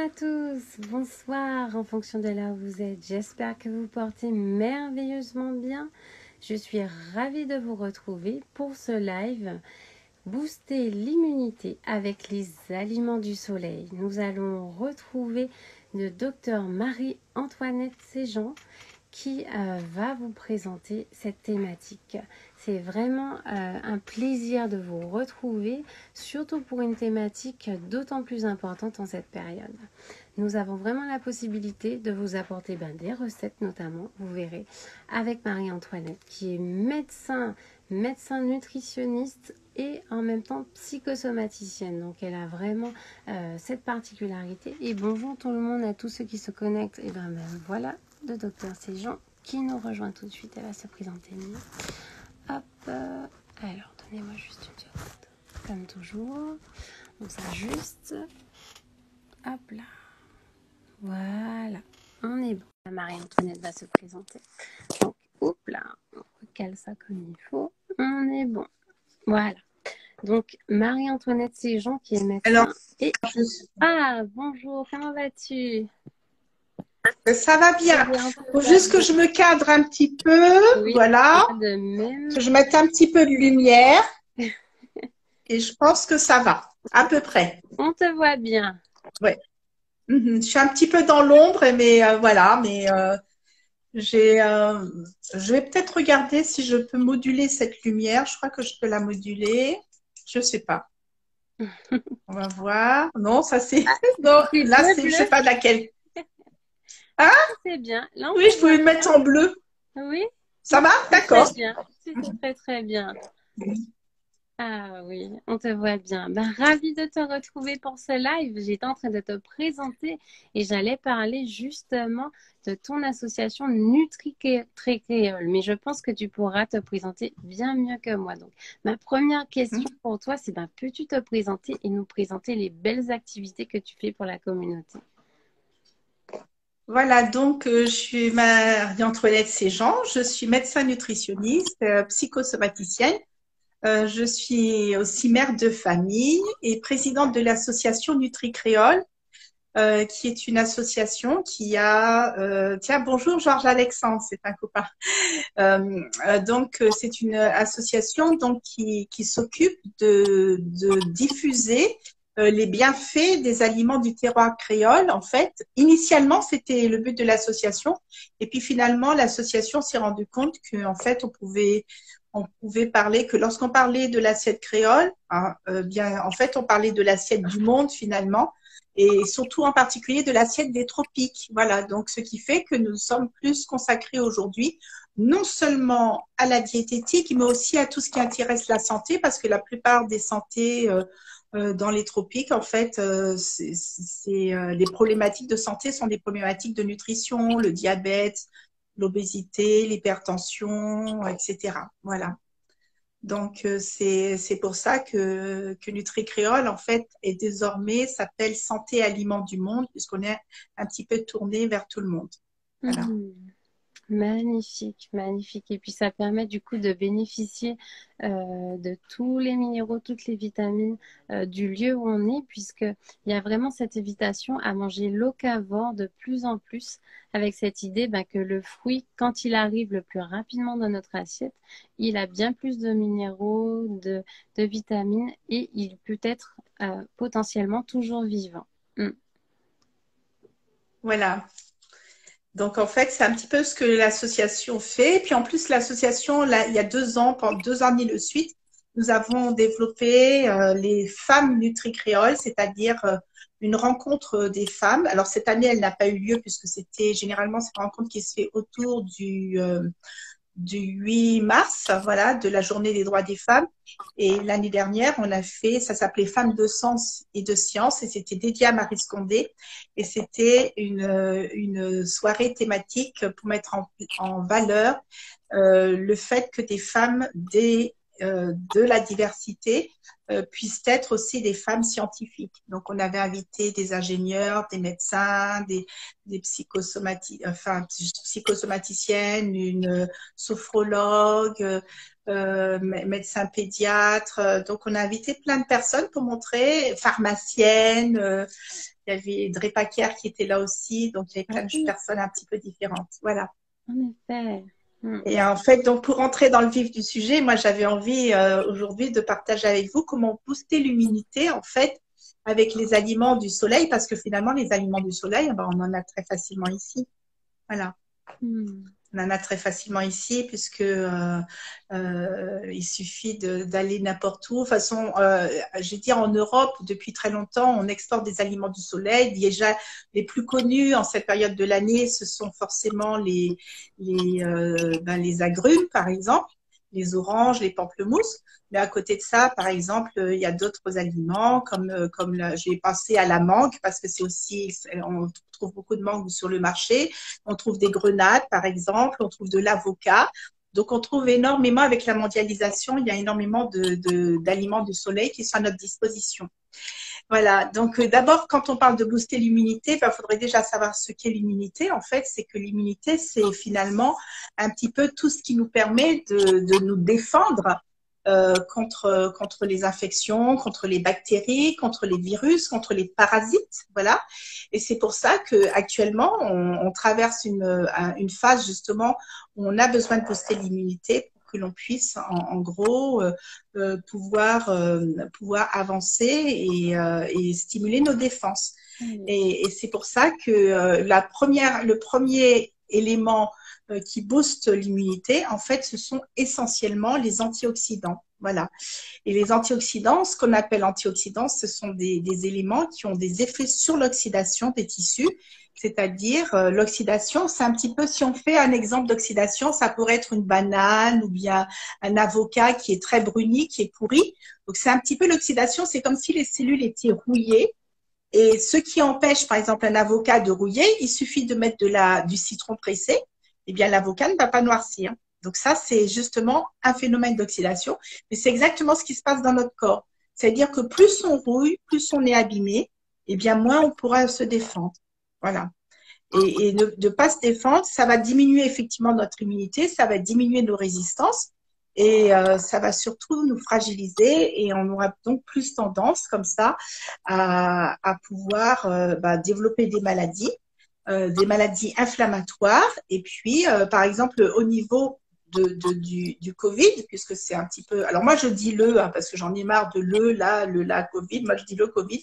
à tous, bonsoir en fonction de là où vous êtes. J'espère que vous portez merveilleusement bien. Je suis ravie de vous retrouver pour ce live. Booster l'immunité avec les aliments du soleil. Nous allons retrouver le docteur Marie-Antoinette Séjean qui va vous présenter cette thématique. C'est vraiment un plaisir de vous retrouver, surtout pour une thématique d'autant plus importante en cette période. Nous avons vraiment la possibilité de vous apporter des recettes notamment, vous verrez, avec Marie-Antoinette qui est médecin nutritionniste et en même temps psychosomaticienne. Donc elle a vraiment cette particularité. Et bonjour tout le monde, à tous ceux qui se connectent. Et ben voilà le docteur Séjean qui nous rejoint tout de suite. Elle va se présenter mieux. Hop, alors donnez-moi juste une seconde. Comme toujours, on s'ajuste. Hop là. Voilà, on est bon. Marie-Antoinette va se présenter. Donc, hop là, on recale ça comme il faut. On est bon. Voilà. Donc, Marie-Antoinette Séjean qui est médecin. Alors, et... Ah, bonjour, comment vas-tu? Ça va bien. Faut juste que je me cadre un petit peu. Oui, voilà. De même. Que je mette un petit peu de lumière. Et je pense que ça va, à peu près. On te voit bien. Ouais. Je suis un petit peu dans l'ombre, mais voilà. Mais je vais peut-être regarder si je peux moduler cette lumière. Je crois que je peux la moduler. Je sais pas. On va voir. Non, ça c'est. Non, là c'est. Je sais pas de laquelle. Hein? C'est bien. Là, oui, je pouvais le mettre en bleu. Oui. Ça va? D'accord. C'est très très bien. Ah oui, on te voit bien. Ravie de te retrouver pour ce live. J'étais en train de te présenter et j'allais parler justement de ton association Nutri-Créole. Mais je pense que tu pourras te présenter bien mieux que moi. Donc, ma première question pour toi, c'est peux-tu te présenter et nous présenter les belles activités que tu fais pour la communauté? Voilà, donc je suis Marie-Antoinette Séjean, je suis médecin nutritionniste, psychosomaticienne. Je suis aussi mère de famille et présidente de l'association Nutri-Créole, qui est une association qui a... tiens, bonjour Georges Alexandre, c'est un copain. Donc, c'est une association donc, qui s'occupe de diffuser les bienfaits des aliments du terroir créole. En fait, initialement, c'était le but de l'association. Et puis finalement, l'association s'est rendue compte qu'en fait, on pouvait parler que lorsqu'on parlait de l'assiette créole, en fait, on parlait de l'assiette du monde finalement, et surtout en particulier de l'assiette des tropiques. Voilà, donc ce qui fait que nous sommes plus consacrés aujourd'hui non seulement à la diététique, mais aussi à tout ce qui intéresse la santé, parce que la plupart des santé dans les tropiques, en fait, les problématiques de santé sont des problématiques de nutrition, le diabète, l'obésité, l'hypertension, etc. Voilà. Donc, c'est pour ça que Nutri-Créole, en fait, est désormais s'appelle Santé Aliments du Monde, puisqu'on est un petit peu tourné vers tout le monde. Voilà. Magnifique, magnifique. Et puis ça permet du coup de bénéficier de tous les minéraux, toutes les vitamines du lieu où on est, puisqu'il y a vraiment cette invitation à manger locavore de plus en plus, avec cette idée que le fruit, quand il arrive le plus rapidement dans notre assiette, il a bien plus de minéraux, de vitamines, et il peut être potentiellement toujours vivant. Voilà. Donc, en fait, c'est un petit peu ce que l'association fait. Et puis, en plus, l'association, il y a 2 ans, pendant 2 années de suite, nous avons développé les femmes Nutri-Créole, c'est-à-dire une rencontre des femmes. Alors, cette année, elle n'a pas eu lieu puisque c'était généralement cette rencontre qui se fait autour du 8 mars, voilà, de la journée des droits des femmes. Et l'année dernière, on a fait, ça s'appelait Femmes de sens et de science, et c'était dédié à Marie Scondé. Et c'était une soirée thématique pour mettre en valeur le fait que des femmes de la diversité puissent être aussi des femmes scientifiques. Donc, on avait invité des ingénieurs, des médecins, des psychosomaticiennes, une sophrologue, médecin pédiatre. Donc, on a invité plein de personnes pour montrer, pharmaciennes. Il y avait Drépaquière qui était là aussi. Donc, il y avait plein de personnes un petit peu différentes. Voilà. En effet. Et en fait, donc pour entrer dans le vif du sujet, moi j'avais envie aujourd'hui de partager avec vous comment booster l'immunité en fait avec les aliments du soleil, parce que finalement les aliments du soleil, ben, on en a très facilement ici. Voilà. On en a très facilement ici puisque il suffit d'aller n'importe où. De toute façon, je veux dire en Europe, depuis très longtemps, on exporte des aliments du soleil. Déjà, les plus connus en cette période de l'année, ce sont forcément les agrumes, par exemple, les oranges, les pamplemousses. Mais à côté de ça, par exemple, il y a d'autres aliments comme j'ai pensé à la mangue parce que c'est aussi, on trouve beaucoup de mangue sur le marché. On trouve des grenades, par exemple, on trouve de l'avocat. Donc, on trouve énormément, avec la mondialisation, il y a énormément d'aliments du soleil qui sont à notre disposition. Voilà, donc d'abord, quand on parle de booster l'immunité, il faudrait déjà savoir ce qu'est l'immunité. En fait, c'est que l'immunité, c'est finalement un petit peu tout ce qui nous permet de nous défendre contre les infections, contre les bactéries, contre les virus, contre les parasites, voilà. Et c'est pour ça que actuellement on traverse une phase justement où on a besoin de booster l'immunité pour que l'on puisse en gros pouvoir avancer et stimuler nos défenses. Et c'est pour ça que le premier élément qui boostent l'immunité, en fait, ce sont essentiellement les antioxydants. Voilà. Et les antioxydants, ce qu'on appelle antioxydants, ce sont des éléments qui ont des effets sur l'oxydation des tissus. C'est-à-dire, l'oxydation, c'est un petit peu, si on fait un exemple d'oxydation, ça pourrait être une banane ou bien un avocat qui est très bruni, qui est pourri. Donc, c'est un petit peu l'oxydation, c'est comme si les cellules étaient rouillées. Et ce qui empêche, par exemple, un avocat de rouiller, il suffit de mettre du citron pressé, eh bien, l'avocat ne va pas noircir. Donc ça, c'est justement un phénomène d'oxydation. Mais c'est exactement ce qui se passe dans notre corps. C'est-à-dire que plus on rouille, plus on est abîmé, eh bien, moins on pourra se défendre. Voilà. Et de ne pas se défendre, ça va diminuer effectivement notre immunité, ça va diminuer nos résistances et ça va surtout nous fragiliser et on aura donc plus tendance comme ça à pouvoir développer des maladies inflammatoires. Et puis, par exemple, au niveau du Covid, puisque c'est un petit peu… Alors moi, je dis parce que j'en ai marre de la Covid. Moi, je dis le Covid.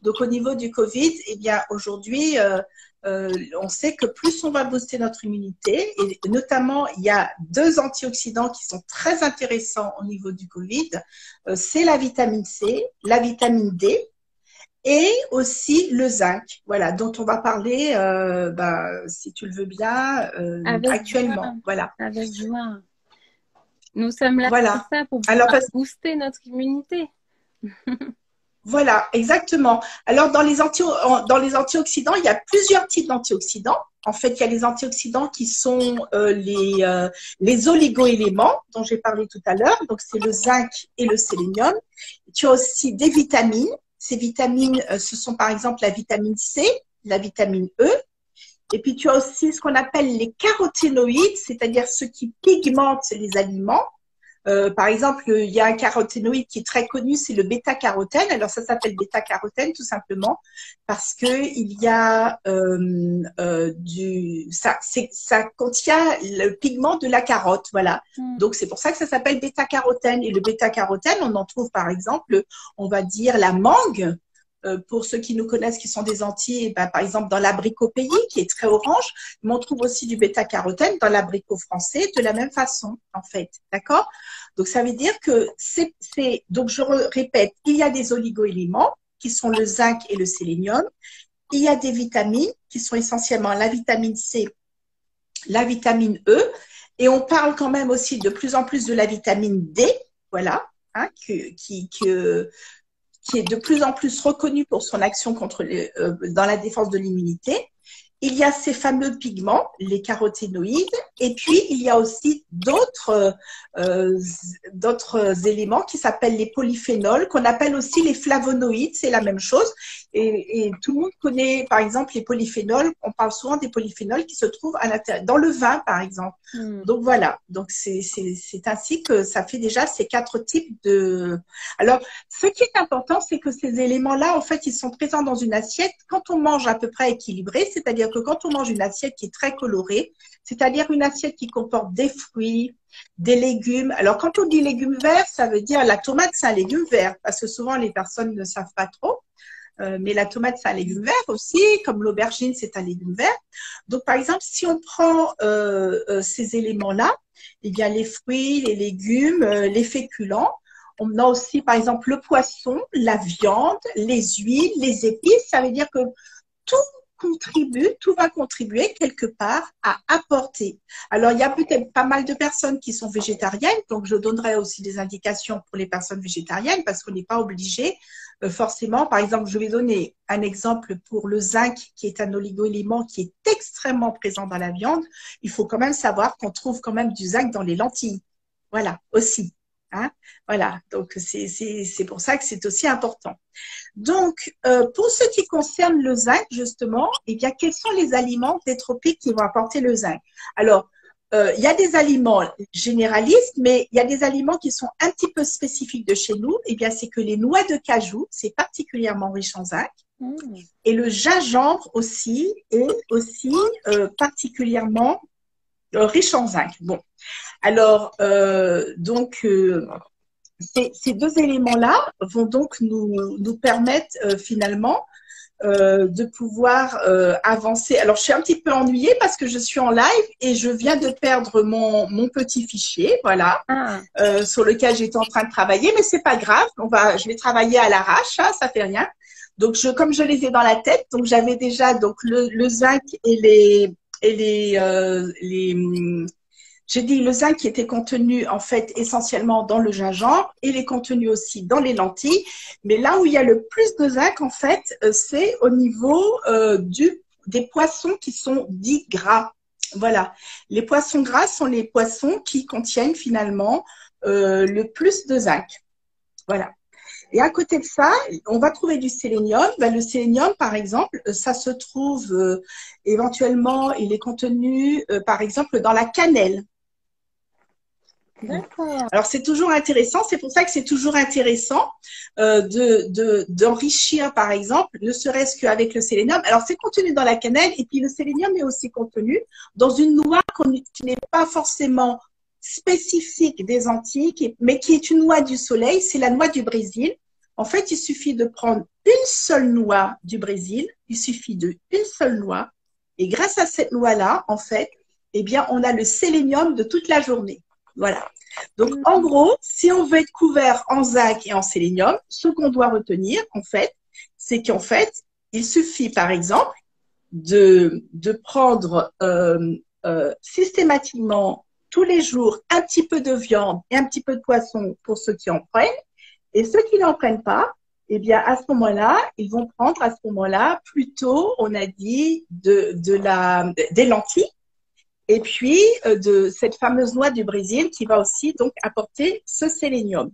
Donc, au niveau du Covid, eh bien, aujourd'hui, on sait que plus on va booster notre immunité, et notamment, il y a 2 antioxydants qui sont très intéressants au niveau du Covid. C'est la vitamine C, la vitamine D, et aussi le zinc, voilà, dont on va parler, si tu le veux bien, actuellement. Joie. Voilà. Avec joie. Nous sommes là voilà. pour ça, pour pouvoir booster notre immunité. Voilà, exactement. Alors, dans les antioxydants, il y a plusieurs types d'antioxydants. En fait, il y a les antioxydants qui sont les oligoéléments dont j'ai parlé tout à l'heure. Donc, c'est le zinc et le sélénium. Tu as aussi des vitamines. Ces vitamines, ce sont par exemple la vitamine C, la vitamine E. Et puis, tu as aussi ce qu'on appelle les caroténoïdes, c'est-à-dire ceux qui pigmentent les aliments. Par exemple, il y a un caroténoïde qui est très connu, c'est le bêta-carotène. Alors, ça s'appelle bêta-carotène tout simplement parce que il y a ça contient le pigment de la carotte, voilà. Donc, c'est pour ça que ça s'appelle bêta-carotène. Et le bêta-carotène, on en trouve par exemple, on va dire la mangue. Pour ceux qui nous connaissent, qui sont des Antilles, par exemple dans l'abricot pays, qui est très orange, mais on trouve aussi du bêta-carotène dans l'abricot français de la même façon, en fait. D'accord? Donc, ça veut dire que donc je répète, il y a des oligoéléments qui sont le zinc et le sélénium. Il y a des vitamines qui sont essentiellement la vitamine C, la vitamine E, et on parle quand même aussi de plus en plus de la vitamine D, voilà, hein, qui est de plus en plus reconnue pour son action dans la défense de l'immunité. il y a ces fameux pigments, les caroténoïdes, et puis il y a aussi d'autres éléments qui s'appellent les polyphénols, qu'on appelle aussi les flavonoïdes, c'est la même chose. Et tout le monde connaît, par exemple, les polyphénols. On parle souvent des polyphénols qui se trouvent à l'intérieur, dans le vin, par exemple. Donc voilà, donc c'est ainsi que ça fait déjà ces 4 types de… Alors, ce qui est important, c'est que ces éléments-là, en fait, ils sont présents dans une assiette quand on mange à peu près équilibré, c'est-à-dire que quand on mange une assiette qui est très colorée, c'est-à-dire une assiette qui comporte des fruits, des légumes. Alors, quand on dit légumes verts, ça veut dire la tomate, c'est un légume vert, parce que souvent, les personnes ne savent pas trop. Mais la tomate, c'est un légume vert aussi, comme l'aubergine, c'est un légume vert. Donc, par exemple, si on prend ces éléments-là, il y a les fruits, les légumes, les féculents. On a aussi, par exemple, le poisson, la viande, les huiles, les épices. Ça veut dire que tout va contribuer quelque part à apporter. Alors, il y a peut-être pas mal de personnes qui sont végétariennes, donc je donnerai aussi des indications pour les personnes végétariennes parce qu'on n'est pas obligé forcément. Par exemple, je vais donner un exemple pour le zinc, qui est un oligo-élément qui est extrêmement présent dans la viande. Il faut quand même savoir qu'on trouve quand même du zinc dans les lentilles. Voilà, aussi. Hein, voilà, donc c'est pour ça que c'est aussi important. Donc, pour ce qui concerne le zinc, justement, eh bien, quels sont les aliments détropiques qui vont apporter le zinc? Alors, il y a des aliments généralistes, mais il y a des aliments qui sont un petit peu spécifiques de chez nous. Eh bien, c'est que les noix de cajou, c'est particulièrement riche en zinc. Et le gingembre aussi est aussi particulièrement riche en zinc. Bon, alors, ces 2 éléments-là vont donc nous permettre finalement de pouvoir avancer. Alors, je suis un petit peu ennuyée parce que je suis en live et je viens de perdre mon petit fichier, voilà, sur lequel j'étais en train de travailler, mais c'est pas grave, je vais travailler à l'arrache, hein, ça fait rien. Donc, comme je les ai dans la tête, donc j'avais déjà donc le zinc et j'ai dit le zinc qui était contenu en fait essentiellement dans le gingembre et il est contenu aussi dans les lentilles. Mais là où il y a le plus de zinc en fait, c'est au niveau des poissons qui sont dits gras. Voilà. Les poissons gras sont les poissons qui contiennent finalement le plus de zinc. Voilà. Et à côté de ça, on va trouver du sélénium. Ben, le sélénium, par exemple, ça se trouve éventuellement, il est contenu, par exemple, dans la cannelle. D'accord. Alors, c'est toujours intéressant. C'est pour ça que c'est toujours intéressant d'enrichir, par exemple, ne serait-ce qu'avec le sélénium. Alors, c'est contenu dans la cannelle et puis le sélénium est aussi contenu dans une noix qui n'est pas forcément spécifique des Antilles, mais qui est une noix du soleil. C'est la noix du Brésil. En fait, il suffit de prendre une seule noix du Brésil. Il suffit d'une seule noix. Et grâce à cette noix-là, en fait, eh bien, on a le sélénium de toute la journée. Voilà. Donc, en gros, si on veut être couvert en zinc et en sélénium, ce qu'on doit retenir, en fait, c'est qu'en fait, il suffit, par exemple, de prendre systématiquement tous les jours un petit peu de viande et un petit peu de poisson pour ceux qui en prennent. Et ceux qui n'en prennent pas, eh bien, à ce moment-là, ils vont prendre à ce moment-là plutôt, on a dit, des lentilles. Et puis, de cette fameuse noix du Brésil qui va aussi donc apporter ce sélénium.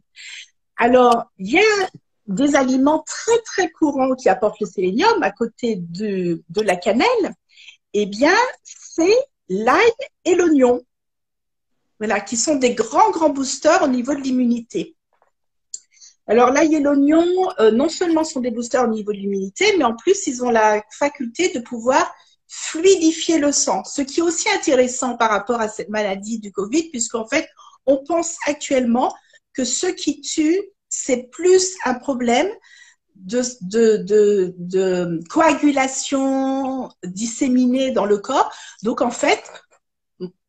Alors, il y a des aliments très, très courants qui apportent le sélénium à côté de la cannelle. Eh bien, c'est l'ail et l'oignon. Voilà, qui sont des grands, grands boosters au niveau de l'immunité. Alors, l'ail et l'oignon, non seulement sont des boosters au niveau de l'immunité, mais en plus, ils ont la faculté de pouvoir fluidifier le sang, ce qui est aussi intéressant par rapport à cette maladie du Covid, puisqu'en fait, on pense actuellement que ce qui tue, c'est plus un problème de coagulation disséminée dans le corps. Donc, en fait,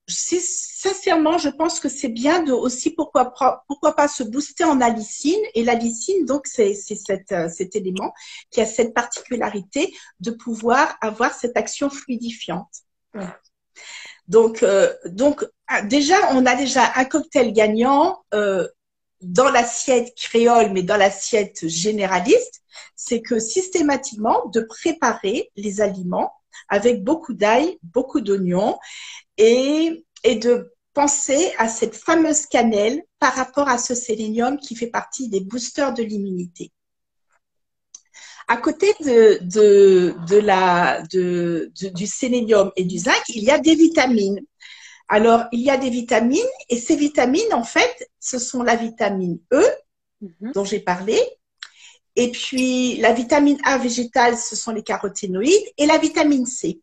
sincèrement, je pense que c'est bien de aussi, pourquoi pas se booster en allicine. Et l'allicine, donc, c'est cet élément qui a cette particularité de pouvoir avoir cette action fluidifiante. Ouais. Donc, déjà, on a déjà un cocktail gagnant dans l'assiette créole, mais dans l'assiette généraliste, c'est que systématiquement, de préparer les aliments avec beaucoup d'ail, beaucoup d'oignons et de penser à cette fameuse cannelle par rapport à ce sélénium qui fait partie des boosters de l'immunité. À côté du sélénium et du zinc, il y a des vitamines. Alors, il y a des vitamines et ces vitamines, en fait, ce sont la vitamine E dont j'ai parlé. Et puis, la vitamine A végétale, ce sont les caroténoïdes et la vitamine C.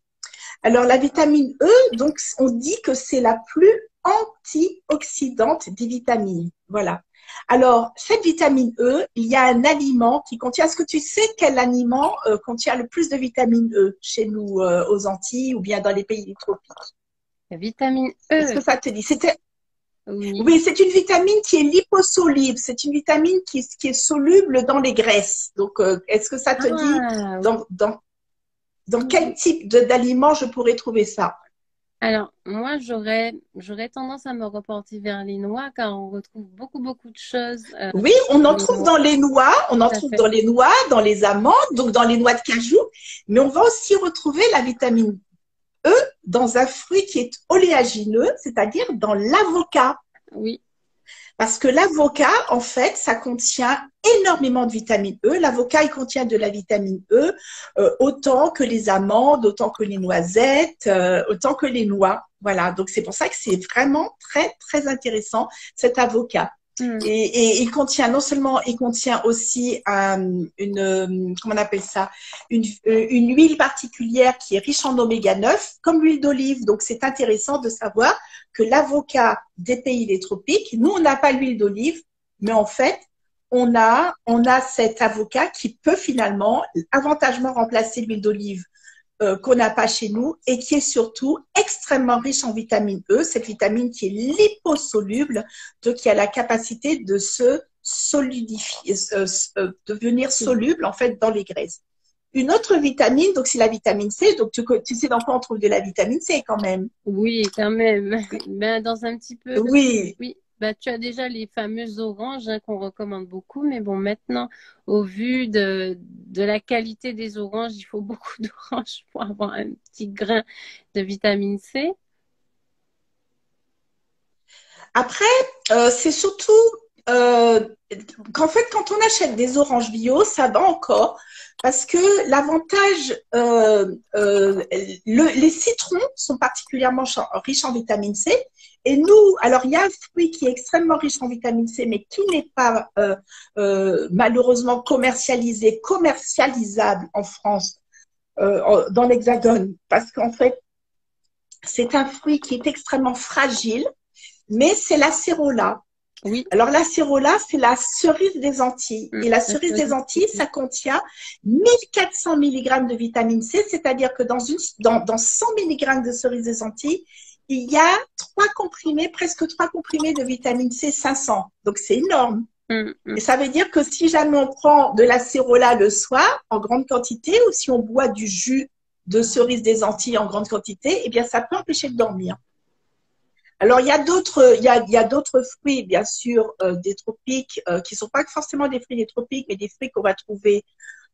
Alors, la vitamine E, donc, on dit que c'est la plus antioxydante des vitamines. Voilà. Alors, cette vitamine E, il y a un aliment qui contient… Est-ce que tu sais quel aliment contient le plus de vitamine E chez nous aux Antilles ou bien dans les pays tropiques? La vitamine E. Est-ce que ça te dit? Oui. Oui, c'est une vitamine qui est liposoluble. C'est une vitamine qui est soluble dans les graisses. Donc, est-ce que ça te dit dans quel type d'aliment je pourrais trouver ça? Alors, moi, j'aurais tendance à me reporter vers les noix car on retrouve beaucoup de choses. Oui, on en trouve dans les noix, dans les amandes, donc dans les noix de cajou, mais on va aussi retrouver la vitamine E dans un fruit qui est oléagineux, c'est-à-dire dans l'avocat. Oui. Parce que l'avocat, en fait, ça contient énormément de vitamine E. L'avocat, il contient de la vitamine E autant que les amandes, autant que les noisettes, autant que les noix. Voilà, donc c'est pour ça que c'est vraiment très intéressant, cet avocat. Et il contient aussi comment on appelle ça, une huile particulière qui est riche en oméga 9, comme l'huile d'olive. Donc, c'est intéressant de savoir que l'avocat des pays des tropiques, nous, on n'a pas l'huile d'olive, mais en fait, on a cet avocat qui peut finalement avantagement remplacer l'huile d'olive qu'on n'a pas chez nous et qui est surtout extrêmement riche en vitamine E, cette vitamine qui est liposoluble, donc qui a la capacité de se solidifier, devenir soluble en fait dans les graisses. Une autre vitamine, donc c'est la vitamine C, donc tu sais dans quoi on trouve de la vitamine C quand même? Oui, quand même. Ben, dans un petit peu. Oui. Oui. Ben, tu as déjà les fameuses oranges qu'on recommande beaucoup, mais bon, maintenant, au vu de la qualité des oranges, il faut beaucoup d'oranges pour avoir un petit grain de vitamine C. Après, c'est surtout qu'en fait, quand on achète des oranges bio, ça va encore parce que l'avantage, les citrons sont particulièrement riches en vitamine C. Et nous, alors il y a un fruit qui est extrêmement riche en vitamine C, mais qui n'est pas malheureusement commercialisable en France, dans l'Hexagone, parce qu'en fait, c'est un fruit qui est extrêmement fragile, mais c'est l'acérola. Oui. Alors, l'acérola, c'est la cerise des Antilles. Et la cerise des Antilles, ça contient 1400 mg de vitamine C, c'est-à-dire que dans 100 mg de cerise des Antilles, il y a presque 3 comprimés de vitamine C 500. Donc, c'est énorme. Et ça veut dire que si jamais on prend de l'acérola le soir en grande quantité ou si on boit du jus de cerise des Antilles en grande quantité, eh bien, ça peut empêcher de dormir. Alors, il y a d'autres fruits, bien sûr, des tropiques, qui ne sont pas forcément des fruits des tropiques, mais des fruits qu'on va trouver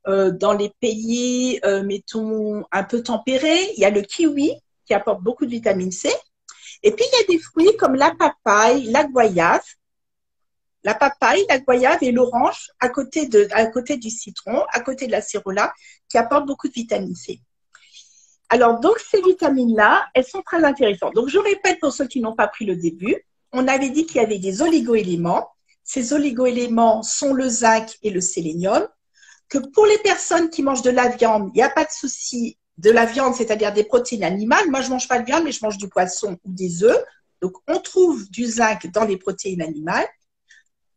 dans les pays, mettons, un peu tempérés. Il y a le kiwi, qui apporte beaucoup de vitamine C. Et puis, il y a des fruits comme la papaye, la goyave. La papaye, la goyave et l'orange à côté du citron, à côté de l'acérola, qui apportent beaucoup de vitamine C. Alors, donc, ces vitamines-là, elles sont très intéressantes. Donc, je répète pour ceux qui n'ont pas pris le début, on avait dit qu'il y avait des oligo-éléments. Ces oligo-éléments sont le zinc et le sélénium. Que pour les personnes qui mangent de la viande, il n'y a pas de souci. De la viande, c'est-à-dire des protéines animales. Moi, je ne mange pas de viande, mais je mange du poisson ou des œufs. Donc, on trouve du zinc dans les protéines animales.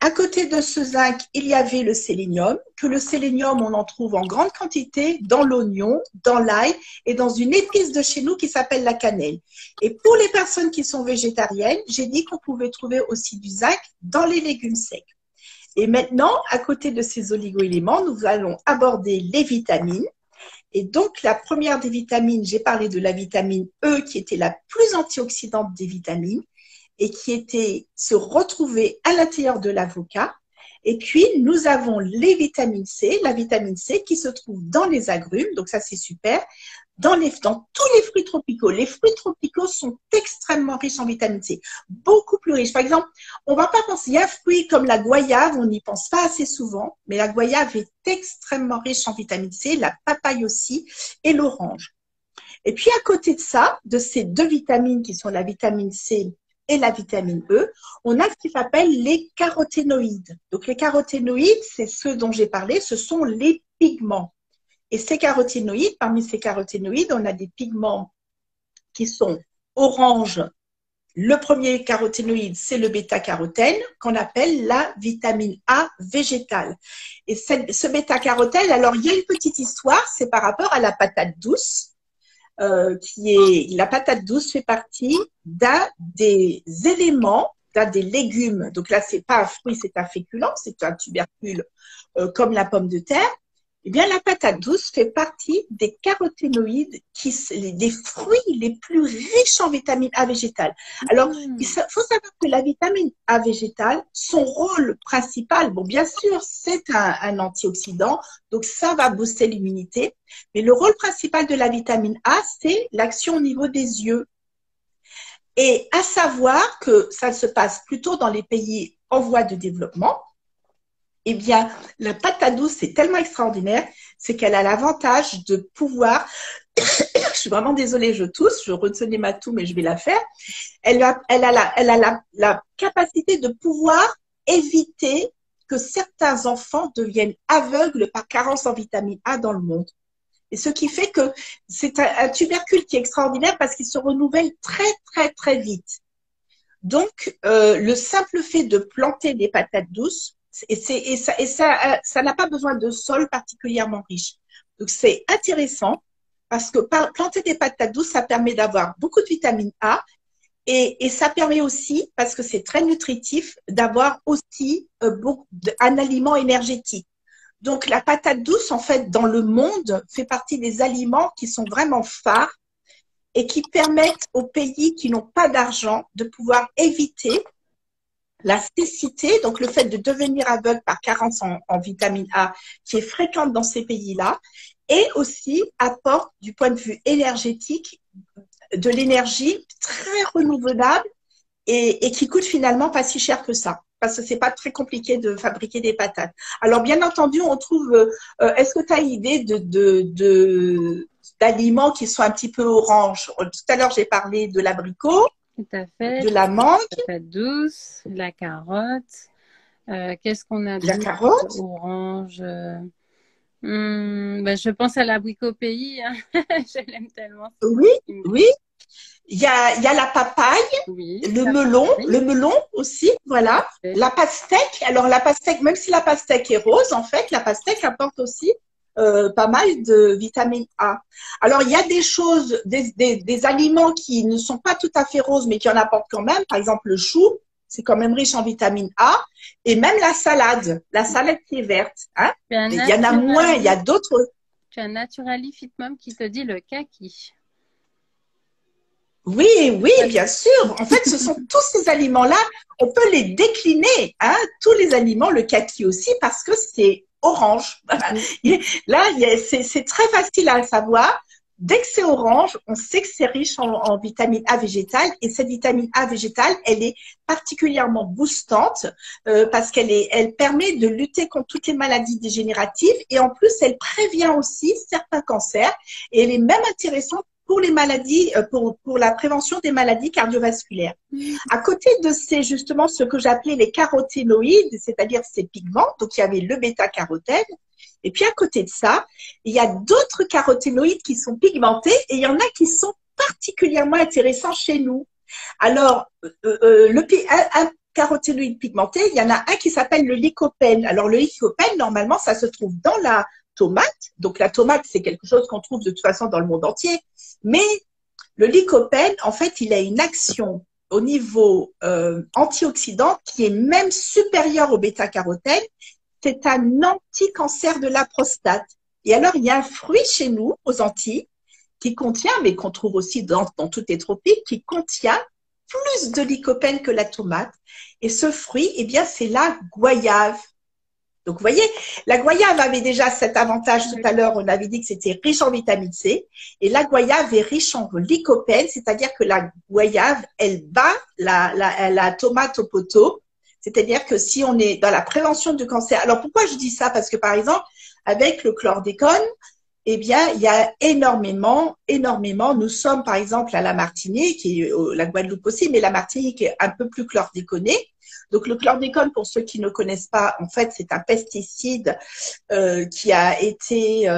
À côté de ce zinc, il y avait le sélénium, que le sélénium, on en trouve en grande quantité dans l'oignon, dans l'ail et dans une épice de chez nous qui s'appelle la cannelle. Et pour les personnes qui sont végétariennes, j'ai dit qu'on pouvait trouver aussi du zinc dans les légumes secs. Et maintenant, à côté de ces oligo-éléments, nous allons aborder les vitamines. Et donc, la première des vitamines, j'ai parlé de la vitamine E qui était la plus antioxydante des vitamines et qui se retrouvait à l'intérieur de l'avocat. Et puis, nous avons les vitamines C, la vitamine C qui se trouve dans les agrumes, donc ça c'est super, dans tous les fruits tropicaux. Les fruits tropicaux sont extrêmement riches en vitamine C, beaucoup plus riches. Par exemple, on va pas penser, il y a un fruit comme la goyave, on n'y pense pas assez souvent, mais la goyave est extrêmement riche en vitamine C, la papaye aussi, et l'orange. Et puis, à côté de ça, de ces deux vitamines qui sont la vitamine C et la vitamine E, on a ce qui s'appelle les caroténoïdes. Donc, les caroténoïdes, c'est ceux dont j'ai parlé, ce sont les pigments. Et ces caroténoïdes, parmi ces caroténoïdes, on a des pigments qui sont orange. Le premier caroténoïde, c'est le bêta-carotène, qu'on appelle la vitamine A végétale. Et ce bêta-carotène, alors il y a une petite histoire, c'est par rapport à la patate douce. La patate douce fait partie d'un des éléments, d'un des légumes. Donc là, c'est pas un fruit, c'est un féculent, c'est un tubercule comme la pomme de terre. Eh bien, la patate douce fait partie des caroténoïdes, des fruits les plus riches en vitamine A végétale. Alors, il faut savoir que la vitamine A végétale, son rôle principal, bon, bien sûr, c'est un antioxydant, donc ça va booster l'immunité, mais le rôle principal de la vitamine A, c'est l'action au niveau des yeux. Et à savoir que ça se passe plutôt dans les pays en voie de développement. Eh bien, la patate douce, c'est tellement extraordinaire, c'est qu'elle a l'avantage de pouvoir, je suis vraiment désolée, je tousse, je retenais ma toux, mais je vais la faire. Elle a la capacité de pouvoir éviter que certains enfants deviennent aveugles par carence en vitamine A dans le monde. Et ce qui fait que c'est un tubercule qui est extraordinaire parce qu'il se renouvelle très, très, très vite. Donc, le simple fait de planter des patates douces, ça n'a pas besoin de sol particulièrement riche. Donc, c'est intéressant parce que planter des patates douces, ça permet d'avoir beaucoup de vitamine A et ça permet aussi, parce que c'est très nutritif, d'avoir aussi un aliment énergétique. Donc, la patate douce, en fait, dans le monde, fait partie des aliments qui sont vraiment phares et qui permettent aux pays qui n'ont pas d'argent de pouvoir éviter la cécité, donc le fait de devenir aveugle par carence en vitamine A, qui est fréquente dans ces pays-là, et aussi apporte du point de vue énergétique de l'énergie très renouvelable et qui coûte finalement pas si cher que ça, parce que c'est pas très compliqué de fabriquer des patates. Alors bien entendu, on trouve. Est-ce que tu as idée d'aliments qui sont un petit peu orange? Tout à l'heure, j'ai parlé de l'abricot. Tout à fait. De la mangue. La patate douce, la carotte. Qu'est-ce qu'on a La d'autre? carotte. Orange. Je pense à l'abricot pays. Hein. Je l'aime tellement. Oui, oui. Il y a la papaye, oui, le melon aussi, voilà. La pastèque. Alors la pastèque, même si la pastèque est rose, en fait, la pastèque apporte aussi pas mal de vitamine A. Alors, il y a des choses, des aliments qui ne sont pas tout à fait roses, mais qui en apportent quand même. Par exemple, le chou, c'est quand même riche en vitamine A. Et même la salade qui est verte. Hein. Il y en a moins, il y a d'autres. Tu as Naturally Fit Mom qui te dit le kaki. Oui, oui, bien sûr. En fait, ce sont tous ces aliments-là. On peut les décliner, hein, tous les aliments, le kaki aussi, parce que c'est orange. Là, c'est très facile à savoir. Dès que c'est orange, on sait que c'est riche en vitamine A végétale. Et cette vitamine A végétale, elle est particulièrement boostante parce elle permet de lutter contre toutes les maladies dégénératives. Et en plus, elle prévient aussi certains cancers. Et elle est même intéressante pour les maladies, pour la prévention des maladies cardiovasculaires. À côté de justement, ce que j'appelais les caroténoïdes, c'est-à-dire ces pigments, donc il y avait le bêta-carotène, et puis à côté de ça, il y a d'autres caroténoïdes qui sont pigmentés, et il y en a qui sont particulièrement intéressants chez nous. Alors, un caroténoïde pigmenté, il y en a un qui s'appelle le lycopène. Alors, le lycopène, normalement, ça se trouve dans la tomate. Donc, la tomate, c'est quelque chose qu'on trouve de toute façon dans le monde entier. Mais le lycopène, en fait, il a une action au niveau antioxydant qui est même supérieure au bêta-carotène. C'est un anti-cancer de la prostate. Et alors, il y a un fruit chez nous, aux Antilles, qui contient, mais qu'on trouve aussi dans toutes les tropiques, qui contient plus de lycopène que la tomate. Et ce fruit, eh bien, c'est la goyave. Donc, vous voyez, la goyave avait déjà cet avantage tout à l'heure. On avait dit que c'était riche en vitamine C. Et la goyave est riche en lycopène, c'est-à-dire que la goyave, elle bat la tomate au poteau. C'est-à-dire que si on est dans la prévention du cancer. Alors, pourquoi je dis ça? Parce que, par exemple, avec le chlordécone, eh bien, il y a énormément. Nous sommes, par exemple, à la Martinique, et la Guadeloupe aussi, mais la Martinique est un peu plus chlordéconée. Donc, le chlordécone, pour ceux qui ne connaissent pas, en fait, c'est un pesticide qui a été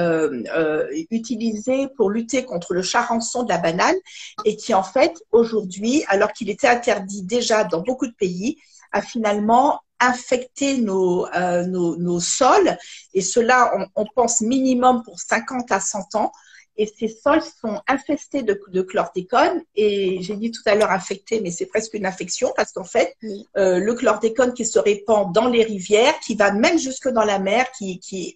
utilisé pour lutter contre le charançon de la banane et qui, en fait, aujourd'hui, alors qu'il était interdit déjà dans beaucoup de pays, a finalement infecté nos sols. Et cela, on pense minimum pour 50 à 100 ans. Et ces sols sont infestés de chlordécone. Et j'ai dit tout à l'heure infectés, mais c'est presque une infection parce qu'en fait, le chlordécone qui se répand dans les rivières, qui va même jusque dans la mer, qui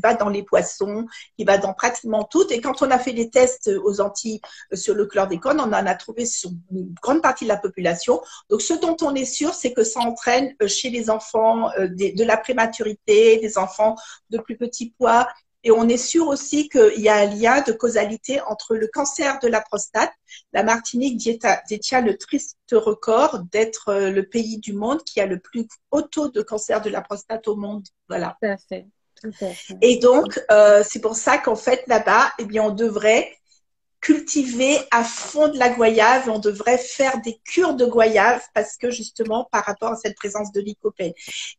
va dans les poissons, qui va dans pratiquement tout. Et quand on a fait des tests aux Antilles sur le chlordécone, on en a trouvé sur une grande partie de la population. Donc, ce dont on est sûr, c'est que ça entraîne chez les enfants de la prématurité, des enfants de plus petits poids. Et on est sûr aussi qu'il y a un lien de causalité entre le cancer de la prostate. La Martinique détient le triste record d'être le pays du monde qui a le plus haut taux de cancer de la prostate au monde. Voilà. Tout à fait. Tout à fait. Et donc, c'est pour ça qu'en fait, là-bas, eh bien, on devrait cultiver à fond de la goyave. On devrait faire des cures de goyave parce que justement par rapport à cette présence de lycopène.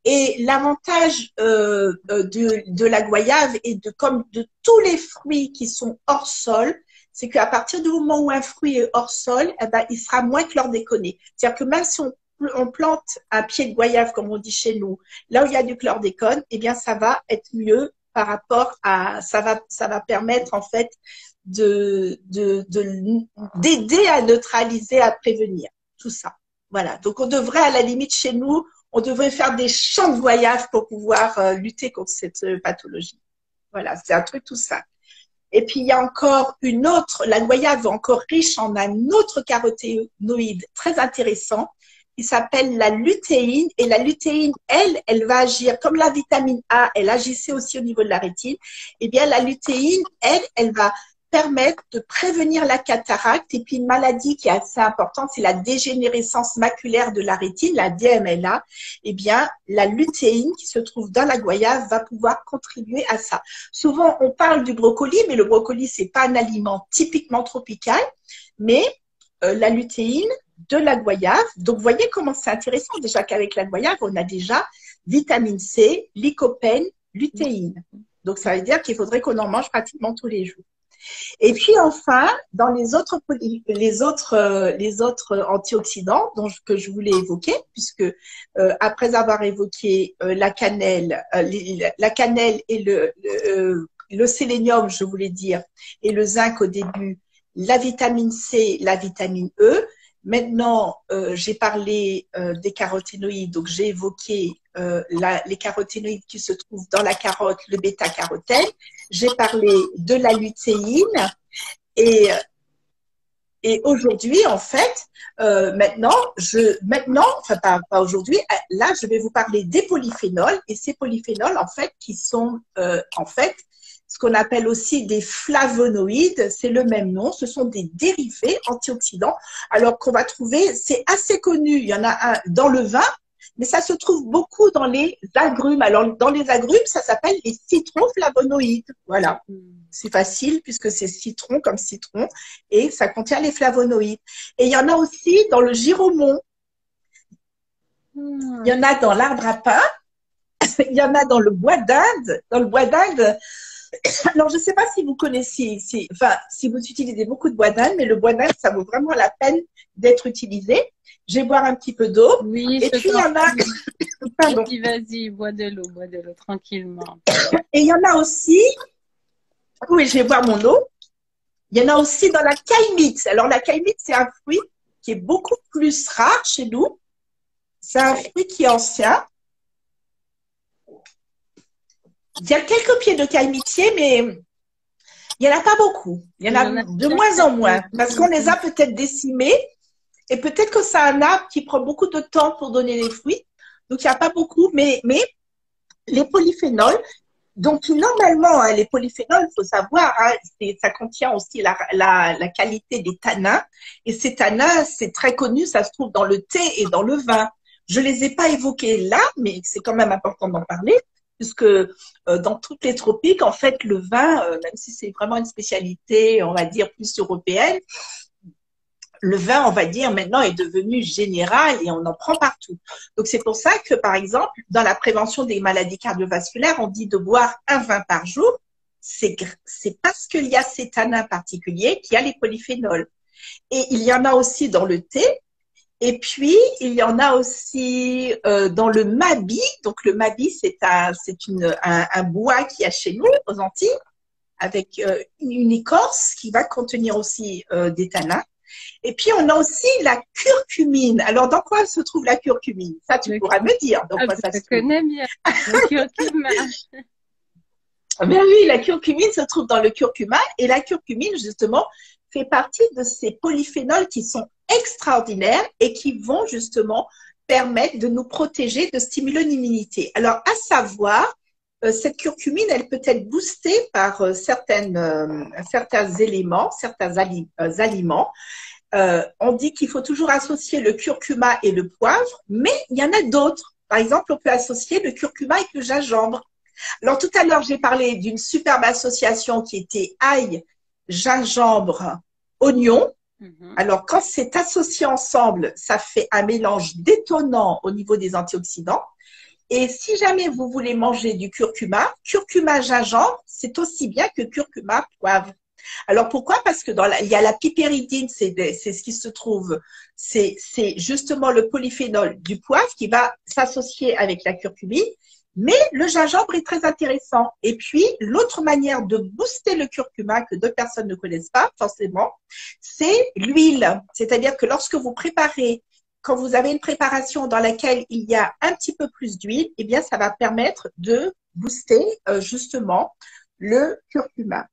Et l'avantage de la goyave et comme de tous les fruits qui sont hors sol, c'est qu'à partir du moment où un fruit est hors sol, eh ben, il sera moins chlordéconé. C'est-à-dire que même si on plante un pied de goyave, comme on dit chez nous, là où il y a du chlordécone, eh bien ça va être mieux par rapport à ça va permettre en fait d'aider à neutraliser, à prévenir tout ça. Voilà. Donc, on devrait, à la limite, chez nous, on devrait faire des champs de goyave pour pouvoir lutter contre cette pathologie. Voilà. C'est un truc tout simple. Et puis, il y a encore la goyave est encore riche en un autre caroténoïde très intéressant qui s'appelle la lutéine. Et la lutéine, elle va agir comme la vitamine A, elle agissait aussi au niveau de la rétine. Eh bien, la lutéine, elle va permettre de prévenir la cataracte. Et puis une maladie qui est assez importante, c'est la dégénérescence maculaire de la rétine, la DMLA. Eh bien, la lutéine qui se trouve dans la goyave va pouvoir contribuer à ça. Souvent, on parle du brocoli, mais le brocoli, c'est pas un aliment typiquement tropical, mais la lutéine de la goyave. Donc, vous voyez comment c'est intéressant déjà qu'avec la goyave, on a déjà vitamine C, lycopène, lutéine. Donc, ça veut dire qu'il faudrait qu'on en mange pratiquement tous les jours. Et puis enfin, dans les autres antioxydants que je voulais évoquer, puisque après avoir évoqué la cannelle et le sélénium, je voulais dire, et le zinc au début, la vitamine C, la vitamine E. Maintenant, j'ai parlé des caroténoïdes, donc j'ai évoqué les caroténoïdes qui se trouvent dans la carotte, le bêta-carotène. J'ai parlé de la lutéine et aujourd'hui, en fait, enfin pas aujourd'hui, là, je vais vous parler des polyphénols et ces polyphénols, en fait, qui sont en fait ce qu'on appelle aussi des flavonoïdes, c'est le même nom, ce sont des dérivés antioxydants, alors qu'on va trouver, c'est assez connu, il y en a un dans le vin, mais ça se trouve beaucoup dans les agrumes. Alors, dans les agrumes, ça s'appelle les citronflavonoïdes. Voilà. C'est facile puisque c'est citron comme citron et ça contient les flavonoïdes. Et il y en a aussi dans le giromon. Il y en a dans l'arbre à pain. Il y en a dans le bois d'Inde. Dans le bois d'Inde, alors je ne sais pas si vous connaissez, si vous utilisez beaucoup de bois d'Inde, mais le bois d'Inde, ça vaut vraiment la peine d'être utilisé. Je vais boire un petit peu d'eau. Oui, et puis il y en a. Pardon. Vas-y, bois de l'eau tranquillement. Et il y en a aussi. Oui, je vais boire mon eau. Il y en a aussi dans la caïmite. Alors la caïmite, c'est un fruit qui est beaucoup plus rare chez nous. C'est un fruit qui est ancien. Il y a quelques pieds de caïmitier, mais il n'y en a pas beaucoup. Il y en a de moins en moins parce qu'on les a peut-être décimés. Et peut-être que c'est un arbre qui prend beaucoup de temps pour donner les fruits. Donc, il n'y a pas beaucoup. Mais les polyphénols, donc normalement, hein, les polyphénols, il faut savoir, hein, ça contient aussi la qualité des tanins. Et ces tanins, c'est très connu, ça se trouve dans le thé et dans le vin. Je les ai pas évoqués là, mais c'est quand même important d'en parler, puisque dans toutes les tropiques, en fait, le vin, même si c'est vraiment une spécialité, on va dire, plus européenne, le vin, on va dire, maintenant est devenu général et on en prend partout. Donc, c'est pour ça que, par exemple, dans la prévention des maladies cardiovasculaires, on dit de boire un vin par jour. C'est parce qu'il y a ces tanins particuliers qu'il y a les polyphénols. Et il y en a aussi dans le thé. Et puis, il y en a aussi dans le mabi. Donc, le mabi, c'est un bois qu'il y a chez nous, aux Antilles, avec une écorce qui va contenir aussi des tanins. Et puis, on a aussi la curcumine. Alors, dans quoi se trouve la curcumine? Ça, tu pourras me dire. Donc, moi, ça je se trouve. connais bien le curcuma. Mais oui, la curcumine se trouve dans le curcuma. Et la curcumine, justement, fait partie de ces polyphénols qui sont extraordinaires et qui vont justement permettre de nous protéger, de stimuler l'immunité. Alors, à savoir, cette curcumine, elle peut être boostée par certains éléments, certains aliments. On dit qu'il faut toujours associer le curcuma et le poivre, mais il y en a d'autres. Par exemple, on peut associer le curcuma avec le gingembre. Alors, tout à l'heure, j'ai parlé d'une superbe association qui était ail, gingembre, oignon. Alors, quand c'est associé ensemble, ça fait un mélange détonnant au niveau des antioxydants. Et si jamais vous voulez manger du curcuma, curcuma gingembre, c'est aussi bien que curcuma poivre. Alors pourquoi? Parce que il y a la piperidine, c'est ce qui se trouve, c'est justement le polyphénol du poivre qui va s'associer avec la curcumine. Mais le gingembre est très intéressant. Et puis, l'autre manière de booster le curcuma que d'autres personnes ne connaissent pas forcément, c'est l'huile. C'est-à-dire que lorsque vous préparez, quand vous avez une préparation dans laquelle il y a un petit peu plus d'huile, eh bien, ça va permettre de booster justement le curcuma.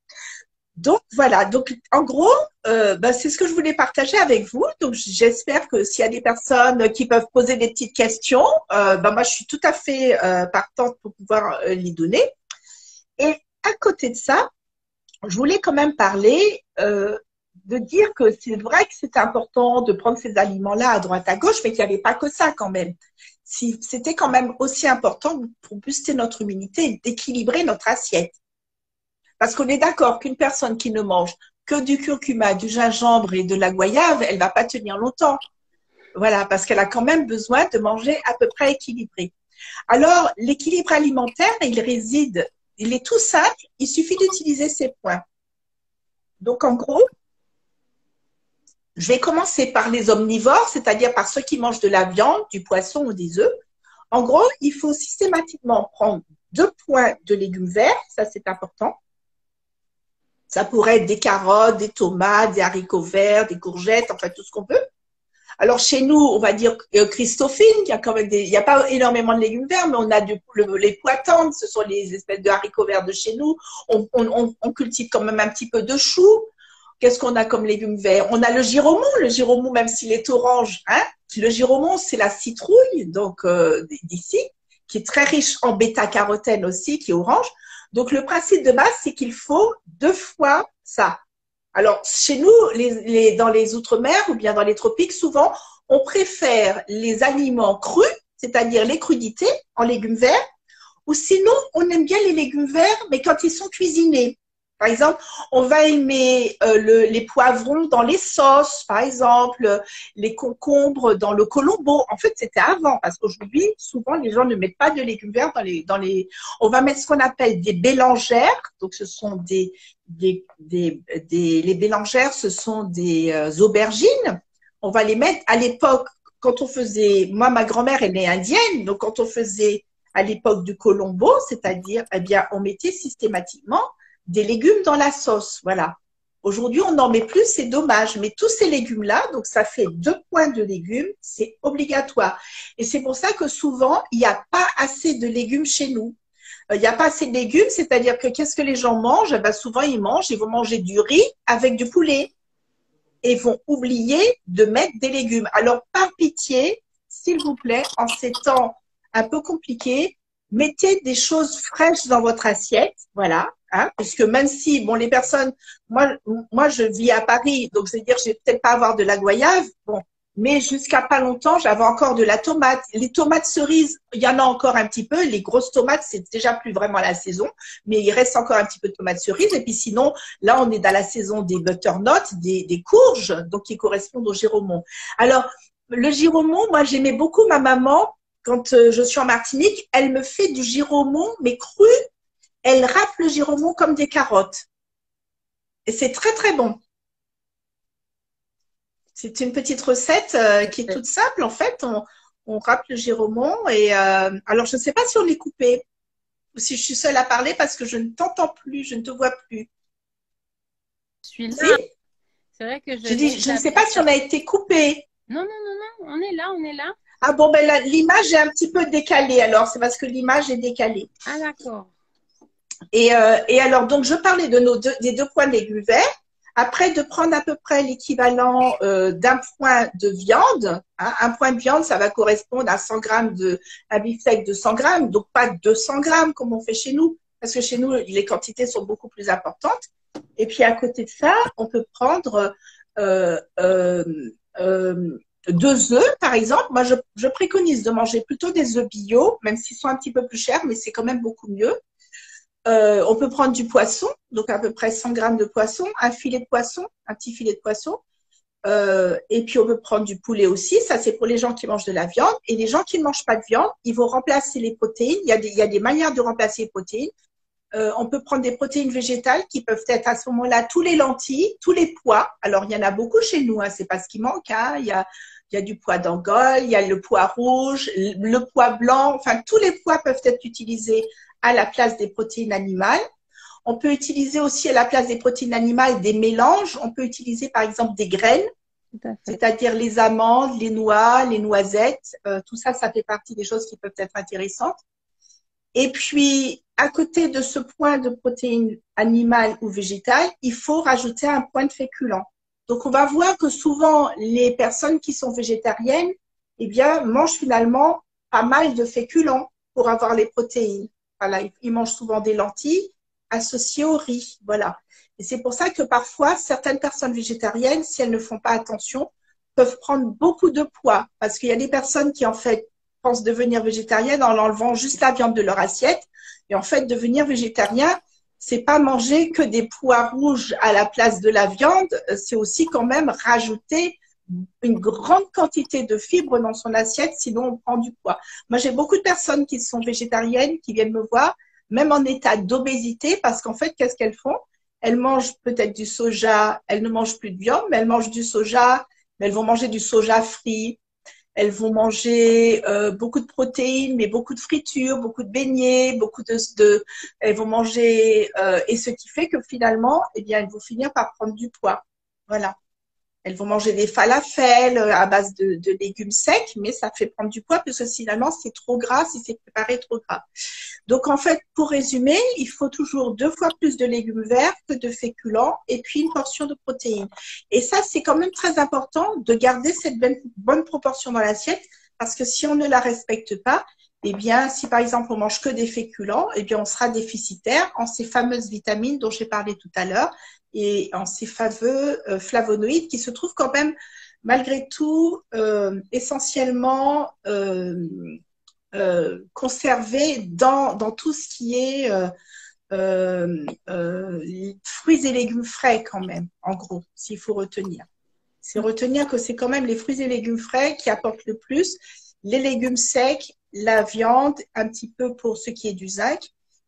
Donc voilà, donc en gros, c'est ce que je voulais partager avec vous. Donc j'espère que s'il y a des personnes qui peuvent poser des petites questions, moi je suis tout à fait partante pour pouvoir les donner. Et à côté de ça, je voulais quand même parler de dire que c'est vrai que c'est important de prendre ces aliments-là à droite à gauche, mais qu'il n'y avait pas que ça quand même. C'était quand même aussi important pour booster notre immunité et d'équilibrer notre assiette. Parce qu'on est d'accord qu'une personne qui ne mange que du curcuma, du gingembre et de la goyave, elle va pas tenir longtemps. Voilà, parce qu'elle a quand même besoin de manger à peu près équilibré. Alors, l'équilibre alimentaire, il est tout simple, il suffit d'utiliser ces points. Donc, en gros, je vais commencer par les omnivores, c'est-à-dire par ceux qui mangent de la viande, du poisson ou des œufs. En gros, il faut systématiquement prendre 2 points de légumes verts, ça c'est important. Ça pourrait être des carottes, des tomates, des haricots verts, des courgettes, enfin tout ce qu'on veut. Alors chez nous, on va dire Christophine, il y a quand même il n'y a pas énormément de légumes verts, mais on a les pois tendres, ce sont les espèces de haricots verts de chez nous. On cultive quand même un petit peu de choux. Qu'est-ce qu'on a comme légumes verts? On a le giromon, même s'il est orange, hein. Le giromon, c'est la citrouille, donc d'ici, qui est très riche en bêta-carotène aussi, qui est orange. Donc, le principe de base, c'est qu'il faut 2 fois ça. Alors, chez nous, dans les outre-mer ou bien dans les tropiques, souvent, on préfère les aliments crus, c'est-à-dire les crudités en légumes verts, ou sinon, on aime bien les légumes verts, mais quand ils sont cuisinés. Par exemple, on va aimer les poivrons dans les sauces, par exemple, les concombres dans le colombo. En fait, c'était avant, parce qu'aujourd'hui, souvent, les gens ne mettent pas de légumes verts On va mettre ce qu'on appelle des bélangères. Donc, ce sont les bélangères, ce sont des aubergines. On va les mettre à l'époque, quand on faisait, moi, ma grand-mère, elle est indienne, donc quand on faisait à l'époque du colombo, c'est-à-dire, eh bien, on mettait systématiquement des légumes dans la sauce, voilà. Aujourd'hui, on n'en met plus, c'est dommage. Mais tous ces légumes-là, donc ça fait 2 points de légumes, c'est obligatoire. Et c'est pour ça que souvent, il n'y a pas assez de légumes chez nous. Il n'y a pas assez de légumes, c'est-à-dire que qu'est-ce que les gens mangent? Souvent, ils vont manger du riz avec du poulet. Et vont oublier de mettre des légumes. Alors, par pitié, s'il vous plaît, en ces temps un peu compliqués, mettez des choses fraîches dans votre assiette, voilà, hein, puisque même si, bon, les personnes, moi, je vis à Paris, donc c'est-à-dire, je vais peut-être pas avoir de la goyave, bon, mais jusqu'à pas longtemps, j'avais encore de la tomate. Les tomates cerises, il y en a encore un petit peu. Les grosses tomates, c'est déjà plus vraiment la saison, mais il reste encore un petit peu de tomates cerises. Et puis sinon, là, on est dans la saison des butternuts, des courges, donc qui correspondent au giromon. Alors, le giromon, moi, j'aimais beaucoup ma maman quand je suis en Martinique, elle me fait du giromon, mais cru. Elle râpe le giromon comme des carottes. Et c'est très, très bon. C'est une petite recette qui est toute simple. En fait, on râpe le giromon. Et alors, je ne sais pas si on est coupé ou si je suis seule à parler parce que je ne t'entends plus, je ne te vois plus. Je suis Si? là. C'est vrai que je Je laisse dis, je ne la sais pas si on a personne. été coupé. Non, non, non, non, on est là, on est là. Ah bon, ben l'image est un petit peu décalée. Alors, c'est parce que l'image est décalée. Ah, d'accord. Et alors, donc, je parlais de des 2 points de légumes verts. Après, de prendre à peu près l'équivalent d'un point de viande. Hein. Un point de viande, ça va correspondre à 100 grammes un beefsteak de 100 grammes, donc pas 200 grammes comme on fait chez nous, parce que chez nous, les quantités sont beaucoup plus importantes. Et puis, à côté de ça, on peut prendre euh, euh, euh, 2 œufs, par exemple. Moi, je préconise de manger plutôt des œufs bio, même s'ils sont un petit peu plus chers, mais c'est quand même beaucoup mieux. On peut prendre du poisson, donc à peu près 100 grammes de poisson, un filet de poisson, un petit filet de poisson. Et puis on peut prendre du poulet aussi, ça c'est pour les gens qui mangent de la viande. Et les gens qui ne mangent pas de viande, ils vont remplacer les protéines. Il y a des manières de remplacer les protéines. On peut prendre des protéines végétales qui peuvent être à ce moment-là tous les lentilles, tous les pois. Alors il y en a beaucoup chez nous, hein, c'est pas ce qui manque. Hein. Il y a du pois d'Angole, il y a le pois rouge, le pois blanc. Enfin, tous les pois peuvent être utilisés à la place des protéines animales. On peut utiliser aussi à la place des protéines animales des mélanges. On peut utiliser par exemple des graines, Tout à fait. c'est-à-dire les amandes, les noix, les noisettes. Tout ça, ça fait partie des choses qui peuvent être intéressantes. Et puis, à côté de ce point de protéines animales ou végétales, il faut rajouter un point de féculent. Donc, on va voir que souvent, les personnes qui sont végétariennes, eh bien, mangent finalement pas mal de féculents pour avoir les protéines. Voilà, ils mangent souvent des lentilles associées au riz. Voilà. Et c'est pour ça que parfois, certaines personnes végétariennes, si elles ne font pas attention, peuvent prendre beaucoup de poids. Parce qu'il y a des personnes qui, en fait, pensent devenir végétarienne en enlevant juste la viande de leur assiette. Et en fait, devenir végétarien, c'est pas manger que des pois rouges à la place de la viande, c'est aussi quand même rajouter une grande quantité de fibres dans son assiette, sinon on prend du poids. Moi, j'ai beaucoup de personnes qui sont végétariennes, qui viennent me voir, même en état d'obésité, parce qu'en fait, qu'est-ce qu'elles font? Elles mangent peut-être du soja, elles ne mangent plus de viande, mais elles mangent du soja, mais elles vont manger du soja frit, elles vont manger beaucoup de protéines, mais beaucoup de fritures, beaucoup de beignets, elles vont manger et ce qui fait que finalement, eh bien, elles vont finir par prendre du poids. Voilà. Elles vont manger des falafels à base de légumes secs, mais ça fait prendre du poids parce que finalement, c'est trop gras si c'est préparé trop gras. Donc, en fait, pour résumer, il faut toujours 2 fois plus de légumes verts que de féculents et puis une portion de protéines. Et ça, c'est quand même très important de garder cette bonne proportion dans l'assiette parce que si on ne la respecte pas, eh bien, si par exemple on mange que des féculents, eh bien, on sera déficitaire en ces fameuses vitamines dont j'ai parlé tout à l'heure et en ces fameux flavonoïdes qui se trouvent quand même malgré tout essentiellement conservés dans tout ce qui est fruits et légumes frais quand même, en gros, s'il faut retenir. C'est retenir que c'est quand même les fruits et légumes frais qui apportent le plus, les légumes secs, la viande, un petit peu pour ce qui est du zinc,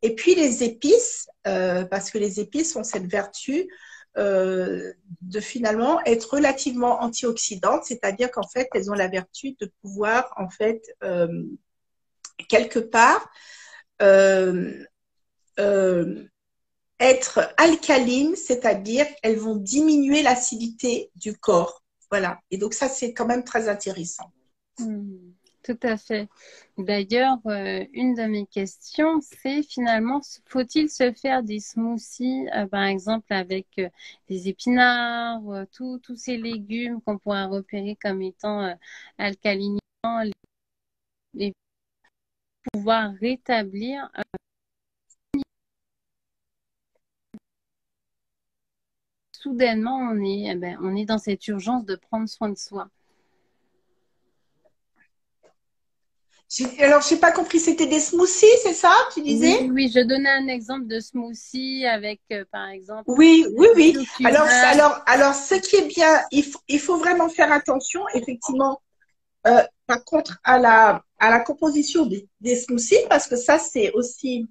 et puis les épices, parce que les épices ont cette vertu de finalement être relativement antioxydantes, c'est-à-dire qu'en fait, elles ont la vertu de pouvoir, en fait, quelque part, euh, euh, être alcalines, c'est-à-dire elles vont diminuer l'acidité du corps. Voilà. Et donc ça, c'est quand même très intéressant. Hmm, tout à fait. D'ailleurs, une de mes questions, c'est finalement, faut-il se faire des smoothies, par exemple, avec des épinards, tous ces légumes qu'on pourrait repérer comme étant alcalinants, les pouvoir rétablir. Soudainement, on est dans cette urgence de prendre soin de soi. Alors, je n'ai pas compris, c'était des smoothies, c'est ça, tu disais? Oui, oui, je donnais un exemple de smoothie avec, par exemple, Oui, oui, oui. du Alors, curare. ce qui est bien, il faut vraiment faire attention, effectivement, par contre, à la composition des smoothies, parce que ça, c'est aussi,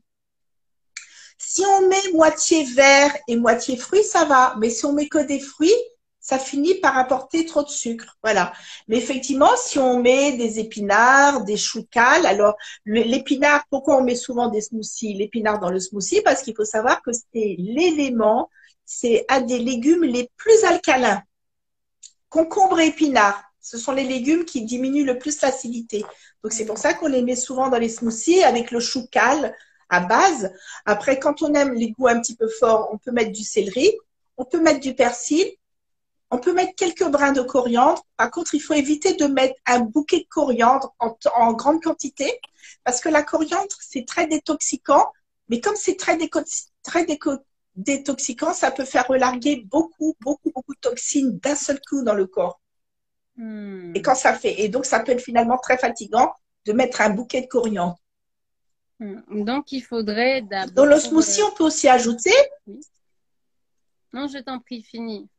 si on met moitié verre et moitié fruits, ça va. Mais si on met que des fruits, ça finit par apporter trop de sucre. Voilà. Mais effectivement, si on met des épinards, des choux cales, alors l'épinard, pourquoi on met souvent des smoothies, l'épinard dans le smoothie? Parce qu'il faut savoir que c'est l'élément, c'est un des légumes les plus alcalins. Concombre et épinards, ce sont les légumes qui diminuent le plus l'acidité. Donc, c'est pour ça qu'on les met souvent dans les smoothies avec le chou cal à base. Après, quand on aime les goûts un petit peu forts, on peut mettre du céleri, on peut mettre du persil, on peut mettre quelques brins de coriandre. Par contre, il faut éviter de mettre un bouquet de coriandre en grande quantité parce que la coriandre, c'est très détoxicant. Mais comme c'est détoxicant, ça peut faire relarguer beaucoup de toxines d'un seul coup dans le corps. Et quand ça fait, et donc ça peut être finalement très fatigant de mettre un bouquet de coriandre. Donc, il faudrait Dans d'abord. le smoothie, on peut aussi ajouter. Oui. Non, je t'en prie, finis.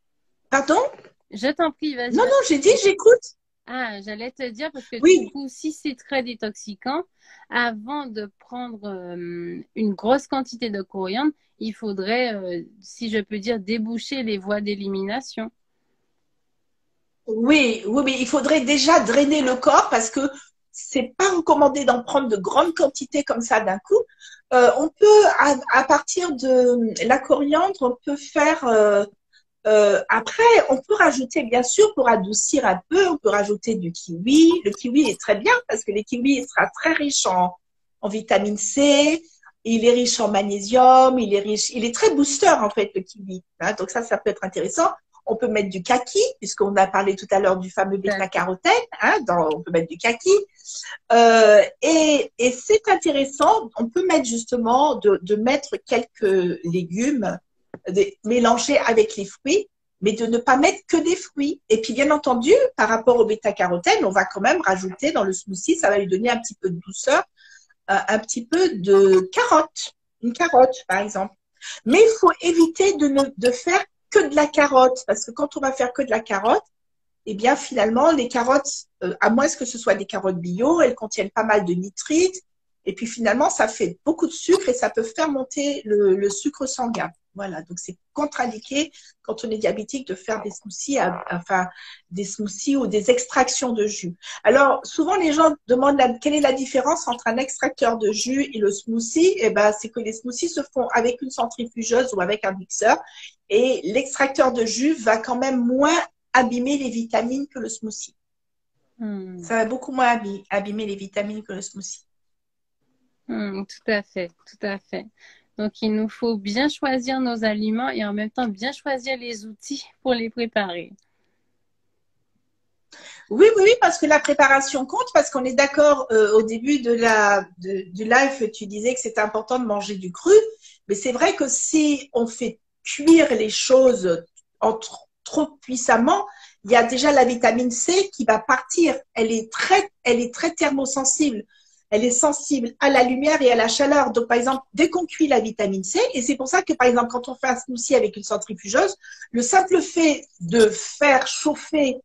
Pardon? Je t'en prie, vas-y, Non, vas-y. non, j'ai dit, j'écoute. Ah, j'allais te dire parce que du Oui, coup, si c'est très détoxicant, avant de prendre une grosse quantité de coriandre, il faudrait, si je peux dire, déboucher les voies d'élimination. oui, il faudrait déjà drainer le corps parce que c'est pas recommandé d'en prendre de grandes quantités comme ça d'un coup. On peut, à partir de la coriandre, on peut faire. Après, on peut rajouter, bien sûr, pour adoucir un peu, on peut rajouter du kiwi. Le kiwi est très bien parce que le kiwi sera très riche en vitamine C. Il est riche en magnésium, il est très booster en fait le kiwi. Hein, donc ça peut être intéressant. On peut mettre du kaki, puisqu'on a parlé tout à l'heure du fameux bêta-carotène. Hein, on peut mettre du kaki. Et c'est intéressant. On peut mettre justement de mettre quelques légumes mélangés avec les fruits, mais de ne pas mettre que des fruits. Et puis bien entendu, par rapport au bêta-carotène, on va quand même rajouter dans le smoothie, ça va lui donner un petit peu de douceur, un petit peu de carotte, une carotte par exemple. Mais il faut éviter de faire que de la carotte, parce que quand on va faire que de la carotte, eh bien finalement les carottes, à moins que ce soit des carottes bio, elles contiennent pas mal de nitrites, et puis finalement ça fait beaucoup de sucre et ça peut faire monter le sucre sanguin. Voilà, donc c'est contre-indiqué quand on est diabétique de faire des smoothies, enfin des smoothies ou des extractions de jus. Alors souvent les gens demandent quelle est la différence entre un extracteur de jus et le smoothie. Eh ben c'est que les smoothies se font avec une centrifugeuse ou avec un mixeur, et l'extracteur de jus va quand même moins abîmer les vitamines que le smoothie. Ça va beaucoup moins abîmer les vitamines que le smoothie. Tout à fait, tout à fait. Donc, il nous faut bien choisir nos aliments et en même temps bien choisir les outils pour les préparer. Oui, parce que la préparation compte, parce qu'on est d'accord, au début du live, tu disais que c'était important de manger du cru, mais c'est vrai que si on fait cuire les choses trop puissamment, il y a déjà la vitamine C qui va partir. Elle est très thermosensible. Elle est sensible à la lumière et à la chaleur. Donc, par exemple, dès qu'on cuit la vitamine C, et c'est pour ça que, par exemple, quand on fait un smoothie avec une centrifugeuse, le simple fait de faire chauffer,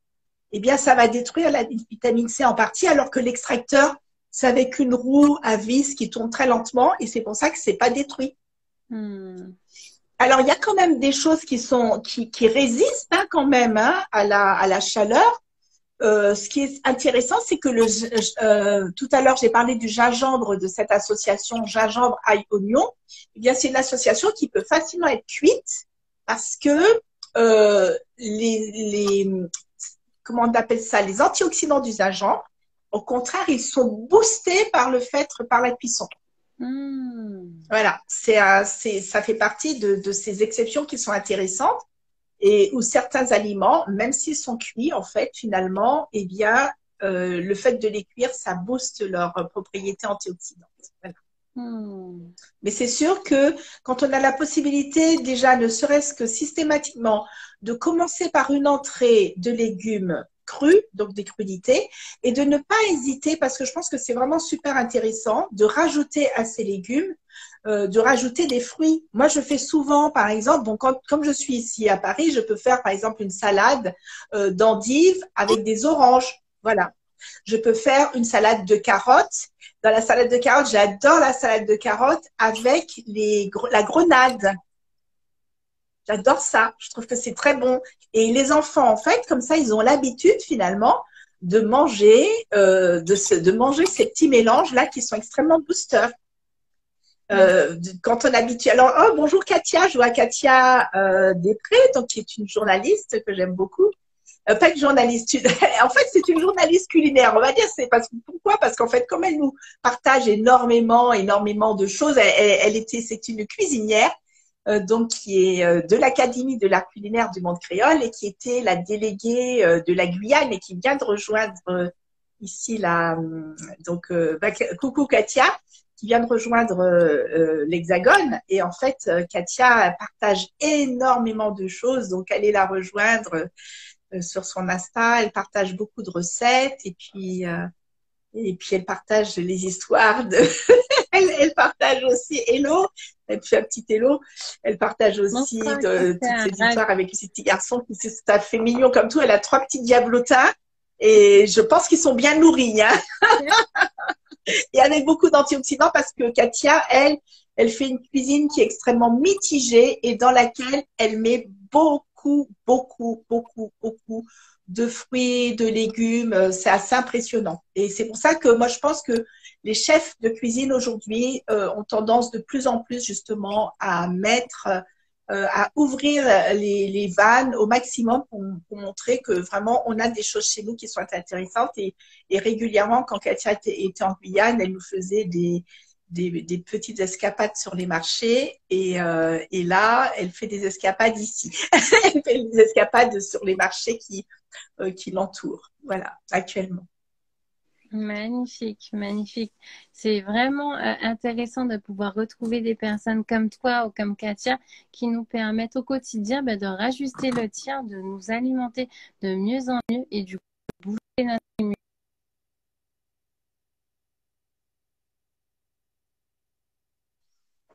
eh bien, ça va détruire la vitamine C en partie, alors que l'extracteur, c'est avec une roue à vis qui tourne très lentement, et c'est pour ça que c'est pas détruit. Alors, il y a quand même des choses qui résistent hein, quand même hein, à la chaleur. Ce qui est intéressant, c'est que tout à l'heure, j'ai parlé du gingembre, de cette association gingembre, ail, oignon. Eh bien, c'est une association qui peut facilement être cuite parce que comment on appelle ça, les antioxydants du gingembre, au contraire, ils sont boostés par la cuisson. Voilà, ça fait partie de ces exceptions qui sont intéressantes et où certains aliments, même s'ils sont cuits, en fait, finalement, eh bien, le fait de les cuire, ça booste leurs propriétés antioxydantes. Voilà. Mais c'est sûr que quand on a la possibilité, déjà, ne serait-ce que systématiquement, de commencer par une entrée de légumes crus, donc des crudités, et de ne pas hésiter, parce que je pense que c'est vraiment super intéressant, de rajouter à ces légumes, de rajouter des fruits. Moi, je fais souvent, par exemple, bon, comme je suis ici à Paris, je peux faire, par exemple, une salade d'endives avec des oranges. Voilà. Je peux faire une salade de carottes. Dans la salade de carottes, j'adore la salade de carottes avec la grenade. J'adore ça. Je trouve que c'est très bon. Et les enfants, en fait, comme ça, ils ont l'habitude finalement de manger, de manger ces petits mélanges-là qui sont extrêmement boosters. Quand on habitue. Alors, oh, bonjour Katia. Je vois Katia Després, donc qui est une journaliste que j'aime beaucoup. Pas une journaliste, en fait, c'est une journaliste culinaire. On va dire, pourquoi? Parce qu'en fait, comme elle nous partage énormément de choses, c'est une cuisinière, donc qui est de l'Académie de l'art culinaire du monde créole et qui était la déléguée de la Guyane et qui vient de rejoindre ici coucou Katia, qui vient de rejoindre l'Hexagone. Et en fait, Katia partage énormément de choses, donc allez la rejoindre sur son Insta, elle partage beaucoup de recettes et puis elle partage les histoires elle partage aussi Hello, elle fait un petit Hello, elle partage aussi toutes ces histoires avec ces petits garçons qui sont tout à fait mignons comme tout. Elle a 3 petits diablotins et je pense qu'ils sont bien nourris, hein. Et avec beaucoup d'antioxydants parce que Katia, elle fait une cuisine qui est extrêmement mitigée et dans laquelle elle met beaucoup de fruits, de légumes. C'est assez impressionnant. Et c'est pour ça que moi, je pense que les chefs de cuisine aujourd'hui ont tendance de plus en plus justement à ouvrir les vannes au maximum pour montrer que vraiment on a des choses chez nous qui sont intéressantes. Et régulièrement, quand Katia était en Guyane, elle nous faisait des petites escapades sur les marchés et là, elle fait des escapades ici. Elle fait des escapades sur les marchés qui l'entourent, voilà, actuellement. Magnifique, magnifique. C'est vraiment intéressant de pouvoir retrouver des personnes comme toi ou comme Katia qui nous permettent au quotidien de rajuster le tir, de nous alimenter de mieux en mieux et du coup de booster notre immunité.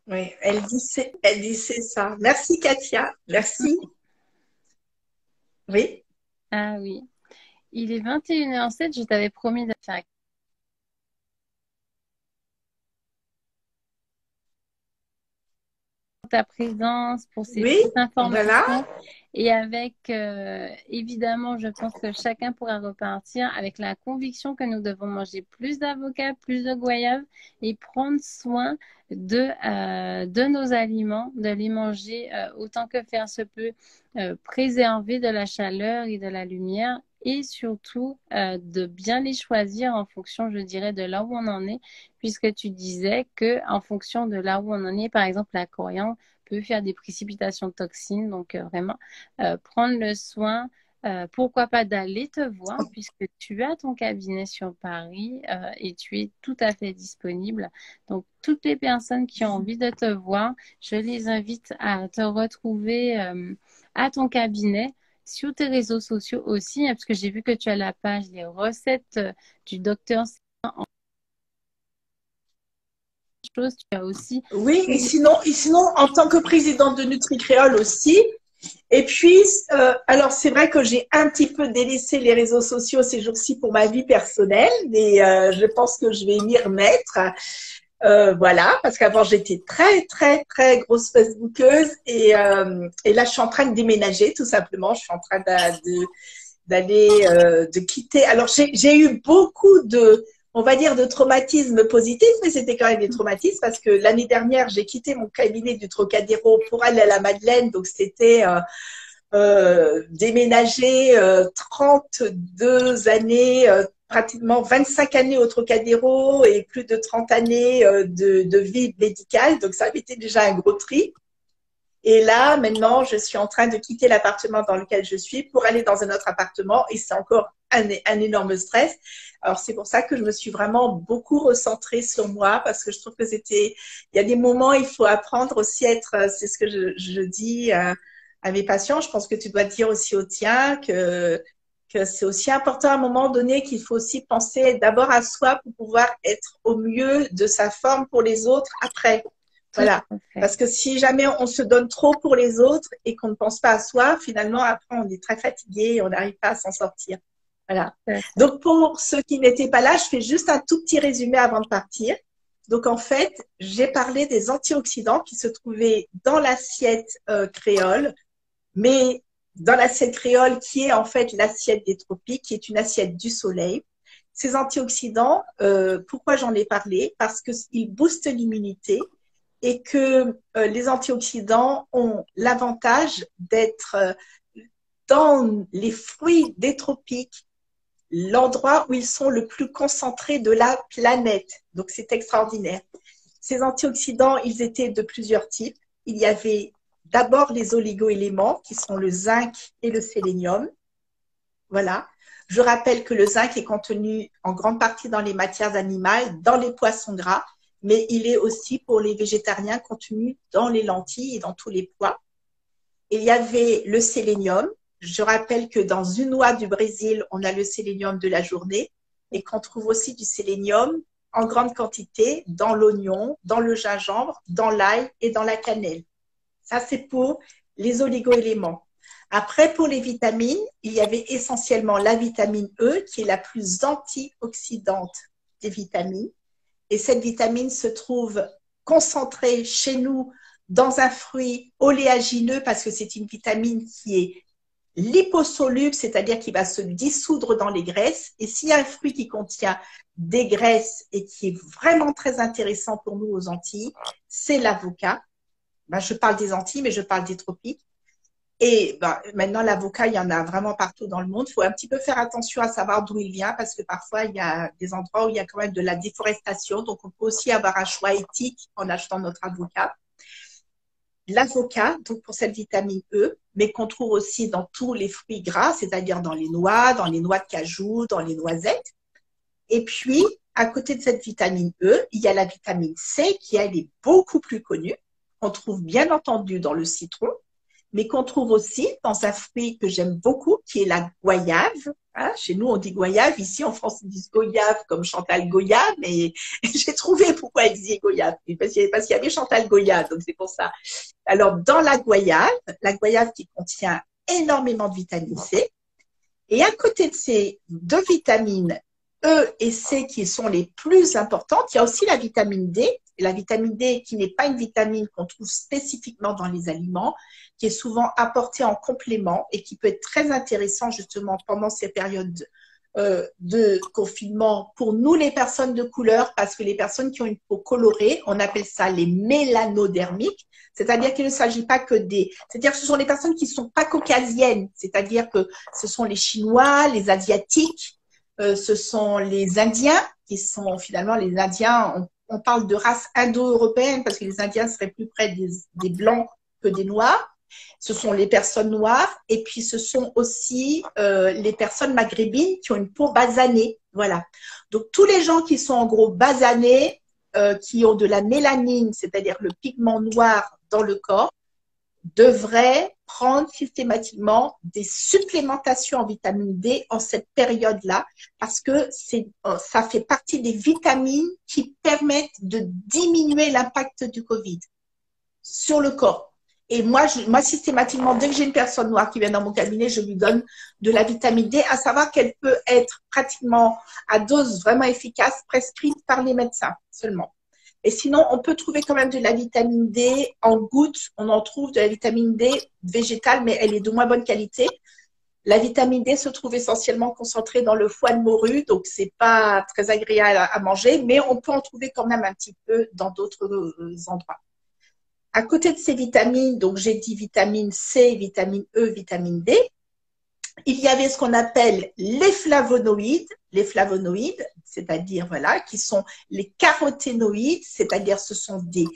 Oui, elle dit c'est ça. Merci Katia, merci. Oui. Ah oui. Il est 21h07, je t'avais promis de faire ta présence, pour ces informations. Voilà. Et avec, évidemment, je pense que chacun pourra repartir avec la conviction que nous devons manger plus d'avocats, plus de goyave et prendre soin de nos aliments, de les manger autant que faire se peut, préserver de la chaleur et de la lumière et surtout de bien les choisir en fonction, je dirais, de là où on en est, puisque tu disais que en fonction de là où on en est, par exemple, la coriandre peut faire des précipitations de toxines, donc vraiment prendre le soin, pourquoi pas d'aller te voir puisque tu as ton cabinet sur Paris et tu es tout à fait disponible. Donc, toutes les personnes qui ont envie de te voir, je les invite à te retrouver à ton cabinet, sur tes réseaux sociaux aussi, hein, parce que j'ai vu que tu as la page Les recettes du docteur. Tu as aussi. Oui, et sinon, en tant que présidente de NutriCréole aussi. Et puis, alors c'est vrai que j'ai un petit peu délaissé les réseaux sociaux ces jours-ci pour ma vie personnelle, mais je pense que je vais m'y remettre. Voilà, parce qu'avant j'étais très grosse Facebookeuse et là je suis en train de déménager tout simplement. Je suis en train de quitter. Alors j'ai eu beaucoup on va dire, de traumatismes positifs, mais c'était quand même des traumatismes parce que l'année dernière, j'ai quitté mon cabinet du Trocadéro pour aller à la Madeleine. Donc, c'était déménager 32 années, pratiquement 25 années au Trocadéro et plus de 30 années de vie médicale. Donc, ça avait été déjà un gros tri. Et là, maintenant, je suis en train de quitter l'appartement dans lequel je suis pour aller dans un autre appartement et c'est encore un énorme stress. Alors, c'est pour ça que je me suis vraiment beaucoup recentrée sur moi parce que je trouve que il y a des moments, il faut apprendre aussi à être, c'est ce que je dis à mes patients. Je pense que tu dois dire aussi au tien que c'est aussi important à un moment donné qu'il faut aussi penser d'abord à soi pour pouvoir être au mieux de sa forme pour les autres après. Tout Voilà. à fait. Parce que si jamais on se donne trop pour les autres et qu'on ne pense pas à soi, finalement, après, on est très fatigué et on n'arrive pas à s'en sortir. Voilà. Tout à fait. Donc, pour ceux qui n'étaient pas là, je fais juste un tout petit résumé avant de partir. Donc, en fait, j'ai parlé des antioxydants qui se trouvaient dans l'assiette créole, mais dans l'assiette créole qui est en fait l'assiette des tropiques, qui est une assiette du soleil. Ces antioxydants, pourquoi j'en ai parlé? Parce qu'ils boostent l'immunité et que les antioxydants ont l'avantage d'être dans les fruits des tropiques, l'endroit où ils sont le plus concentrés de la planète. Donc, c'est extraordinaire. Ces antioxydants, ils étaient de plusieurs types. Il y avait d'abord les oligoéléments, qui sont le zinc et le sélénium. Voilà. Je rappelle que le zinc est contenu en grande partie dans les matières animales, dans les poissons gras, mais il est aussi pour les végétariens contenu dans les lentilles et dans tous les pois. Il y avait le sélénium. Je rappelle que dans une noix du Brésil, on a le sélénium de la journée et qu'on trouve aussi du sélénium en grande quantité dans l'oignon, dans le gingembre, dans l'ail et dans la cannelle. Ça, c'est pour les oligoéléments. Après, pour les vitamines, il y avait essentiellement la vitamine E, qui est la plus antioxydante des vitamines. Et cette vitamine se trouve concentrée chez nous dans un fruit oléagineux parce que c'est une vitamine qui est liposoluble, c'est-à-dire qui va se dissoudre dans les graisses. Et s'il y a un fruit qui contient des graisses et qui est vraiment très intéressant pour nous aux Antilles, c'est l'avocat. Ben, je parle des Antilles, mais je parle des tropiques. Et ben, maintenant, l'avocat, il y en a vraiment partout dans le monde. Il faut un petit peu faire attention à savoir d'où il vient parce que parfois, il y a des endroits où il y a quand même de la déforestation. Donc, on peut aussi avoir un choix éthique en achetant notre avocat. L'avocat, donc pour cette vitamine E, mais qu'on trouve aussi dans tous les fruits gras, c'est-à-dire dans les noix de cajou, dans les noisettes. Et puis, à côté de cette vitamine E, il y a la vitamine C qui, elle, est beaucoup plus connue. On trouve bien entendu dans le citron, mais qu'on trouve aussi dans un fruit que j'aime beaucoup, qui est la goyave. Hein, chez nous, on dit goyave. Ici, en France, ils disent goyave comme Chantal Goya, mais j'ai trouvé pourquoi ils disaient goyave. Parce qu'il y avait Chantal Goya, donc c'est pour ça. Alors, dans la goyave qui contient énormément de vitamine C, et à côté de ces deux vitamines, E et C qui sont les plus importantes, il y a aussi la vitamine D. Et la vitamine D qui n'est pas une vitamine qu'on trouve spécifiquement dans les aliments, qui est souvent apportée en complément et qui peut être très intéressant justement pendant ces périodes de confinement pour nous les personnes de couleur, parce que les personnes qui ont une peau colorée, on appelle ça les mélanodermiques, c'est-à-dire qu'il ne s'agit pas que c'est-à-dire que ce sont les personnes qui ne sont pas caucasiennes, c'est-à-dire que ce sont les Chinois, les Asiatiques, ce sont les Indiens, qui sont finalement les Indiens, on parle de race indo-européenne parce que les Indiens seraient plus près des Blancs que des Noirs. Ce sont les personnes noires et puis ce sont aussi les personnes maghrébines qui ont une peau basanée. Voilà. Donc, tous les gens qui sont en gros basanés, qui ont de la mélanine, c'est-à-dire le pigment noir dans le corps, devraient prendre systématiquement des supplémentations en vitamine D en cette période-là parce que ça fait partie des vitamines qui permettent de diminuer l'impact du Covid sur le corps. Et moi, systématiquement, dès que j'ai une personne noire qui vient dans mon cabinet, je lui donne de la vitamine D, à savoir qu'elle peut être pratiquement à dose vraiment efficace, prescrite par les médecins seulement. Et sinon, on peut trouver quand même de la vitamine D en gouttes. On en trouve de la vitamine D végétale, mais elle est de moins bonne qualité. La vitamine D se trouve essentiellement concentrée dans le foie de morue, donc c'est pas très agréable à manger, mais on peut en trouver quand même un petit peu dans d'autres endroits. À côté de ces vitamines, donc j'ai dit vitamine C, vitamine E, vitamine D, il y avait ce qu'on appelle les flavonoïdes, c'est-à-dire voilà, qui sont les caroténoïdes, c'est-à-dire ce sont des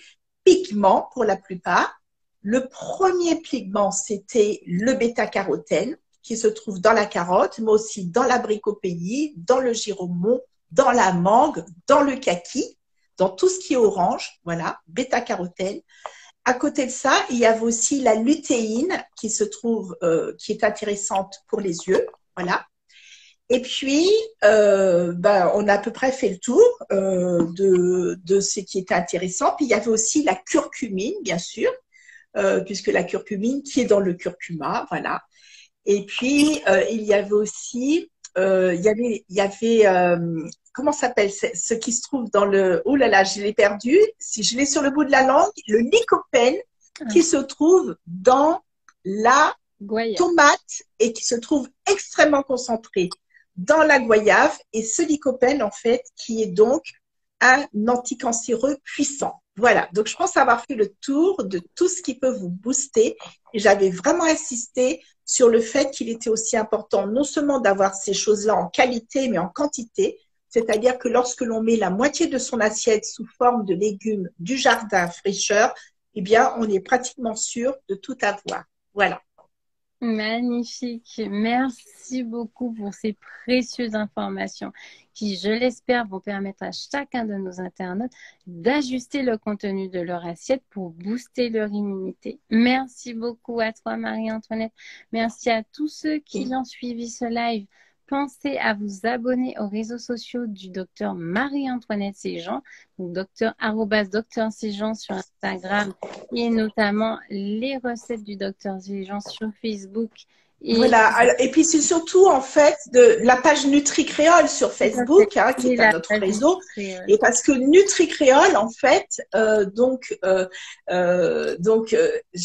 pigments pour la plupart, Le premier pigment, c'était le bêta-carotène, qui se trouve dans la carotte, mais aussi dans l'abricot-pédie, dans le giromon, dans la mangue, dans le kaki, dans tout ce qui est orange, voilà, bêta-carotène. À côté de ça, il y avait aussi la lutéine qui se trouve, qui est intéressante pour les yeux, voilà. Et puis, on a à peu près fait le tour de ce qui était intéressant. Puis il y avait aussi la curcumine, bien sûr, puisque la curcumine qui est dans le curcuma, voilà. Et puis il y avait aussi, il y avait comment s'appelle ce qui se trouve dans le… Oh là là, je l'ai perdu. Si je l'ai sur le bout de la langue, le lycopène qui se trouve dans la tomate et qui se trouve extrêmement concentré dans la goyave. Et ce lycopène, en fait, qui est donc un anticancéreux puissant. Voilà, donc je pense avoir fait le tour de tout ce qui peut vous booster. Et j'avais vraiment insisté sur le fait qu'il était aussi important non seulement d'avoir ces choses-là en qualité, mais en quantité. C'est-à-dire que lorsque l'on met la moitié de son assiette sous forme de légumes du jardin fraîcheur, eh bien, on est pratiquement sûr de tout avoir. Voilà. Magnifique. Merci beaucoup pour ces précieuses informations qui, je l'espère, vont permettre à chacun de nos internautes d'ajuster le contenu de leur assiette pour booster leur immunité. Merci beaucoup à toi, Marie-Antoinette. Merci à tous ceux qui ont suivi ce live. Pensez à vous abonner aux réseaux sociaux du docteur Marie-Antoinette Séjean, donc docteur Séjean sur Instagram et notamment les recettes du docteur Séjean sur Facebook. Voilà, et puis c'est surtout en fait de la page Nutri-Créole sur Facebook, hein, qui est un autre réseau, et parce que Nutri-Créole, en fait, je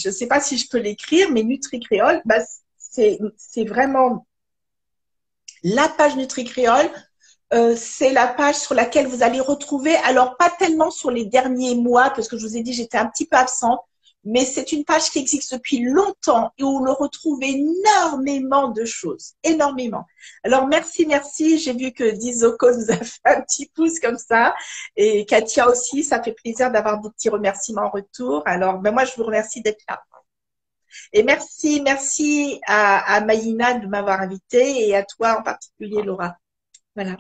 ne sais pas si je peux l'écrire, mais Nutri-Créole, bah, c'est vraiment la page Nutri-Créole, c'est la page sur laquelle vous allez retrouver, alors pas tellement sur les derniers mois, parce que je vous ai dit j'étais un petit peu absente, mais c'est une page qui existe depuis longtemps et où on retrouve énormément de choses, énormément. Alors merci. J'ai vu que Dizoko nous a fait un petit pouce comme ça et Katia aussi, ça fait plaisir d'avoir des petits remerciements en retour. Alors moi je vous remercie d'être là. Et merci à Maïna de m'avoir invitée et à toi en particulier Laura. Voilà.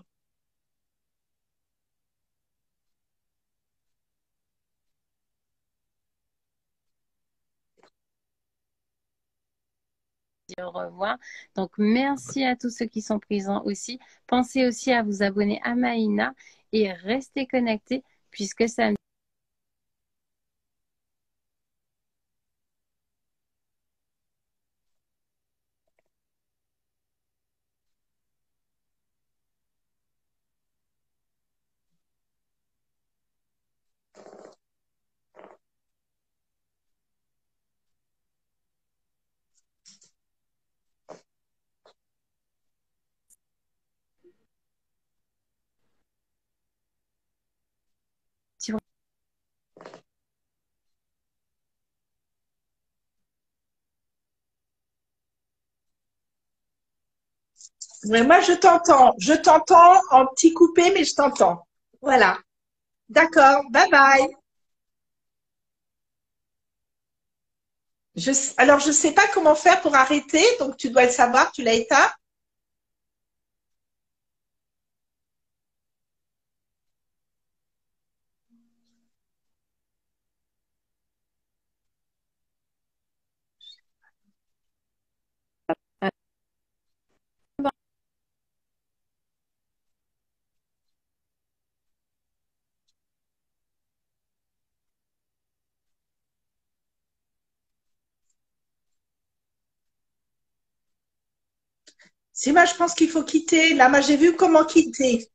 Au revoir. Donc, merci à tous ceux qui sont présents aussi. Pensez aussi à vous abonner à Maïna et restez connectés puisque ça Ouais, moi, je t'entends. Je t'entends en petit coupé, mais je t'entends. Voilà. D'accord. Bye bye. Alors, je ne sais pas comment faire pour arrêter, donc tu dois le savoir. Tu l'as éteint? Si, moi, je pense qu'il faut quitter. Là, moi, j'ai vu comment quitter.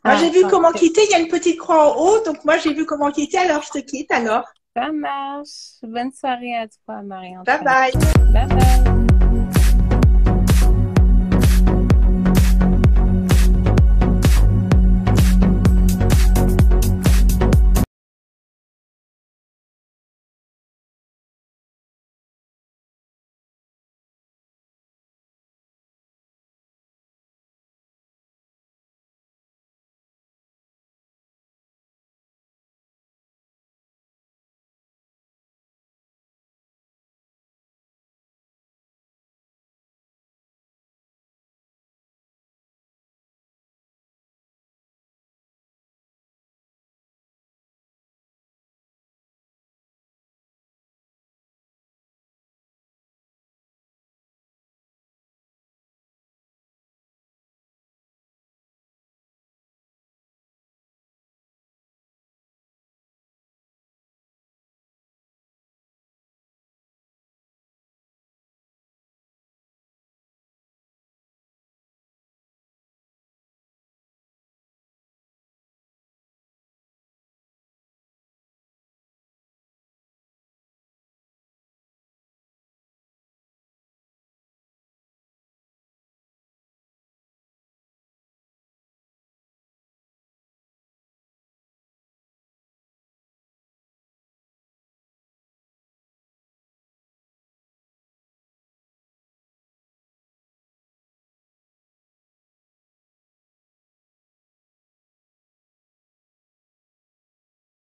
Moi, j'ai vu comment quitter. Il y a une petite croix en haut, donc moi, j'ai vu comment quitter. Alors, je te quitte. Alors. Ça marche. Bonne soirée à toi, Marie-Antoinette. Bye bye. Bye bye.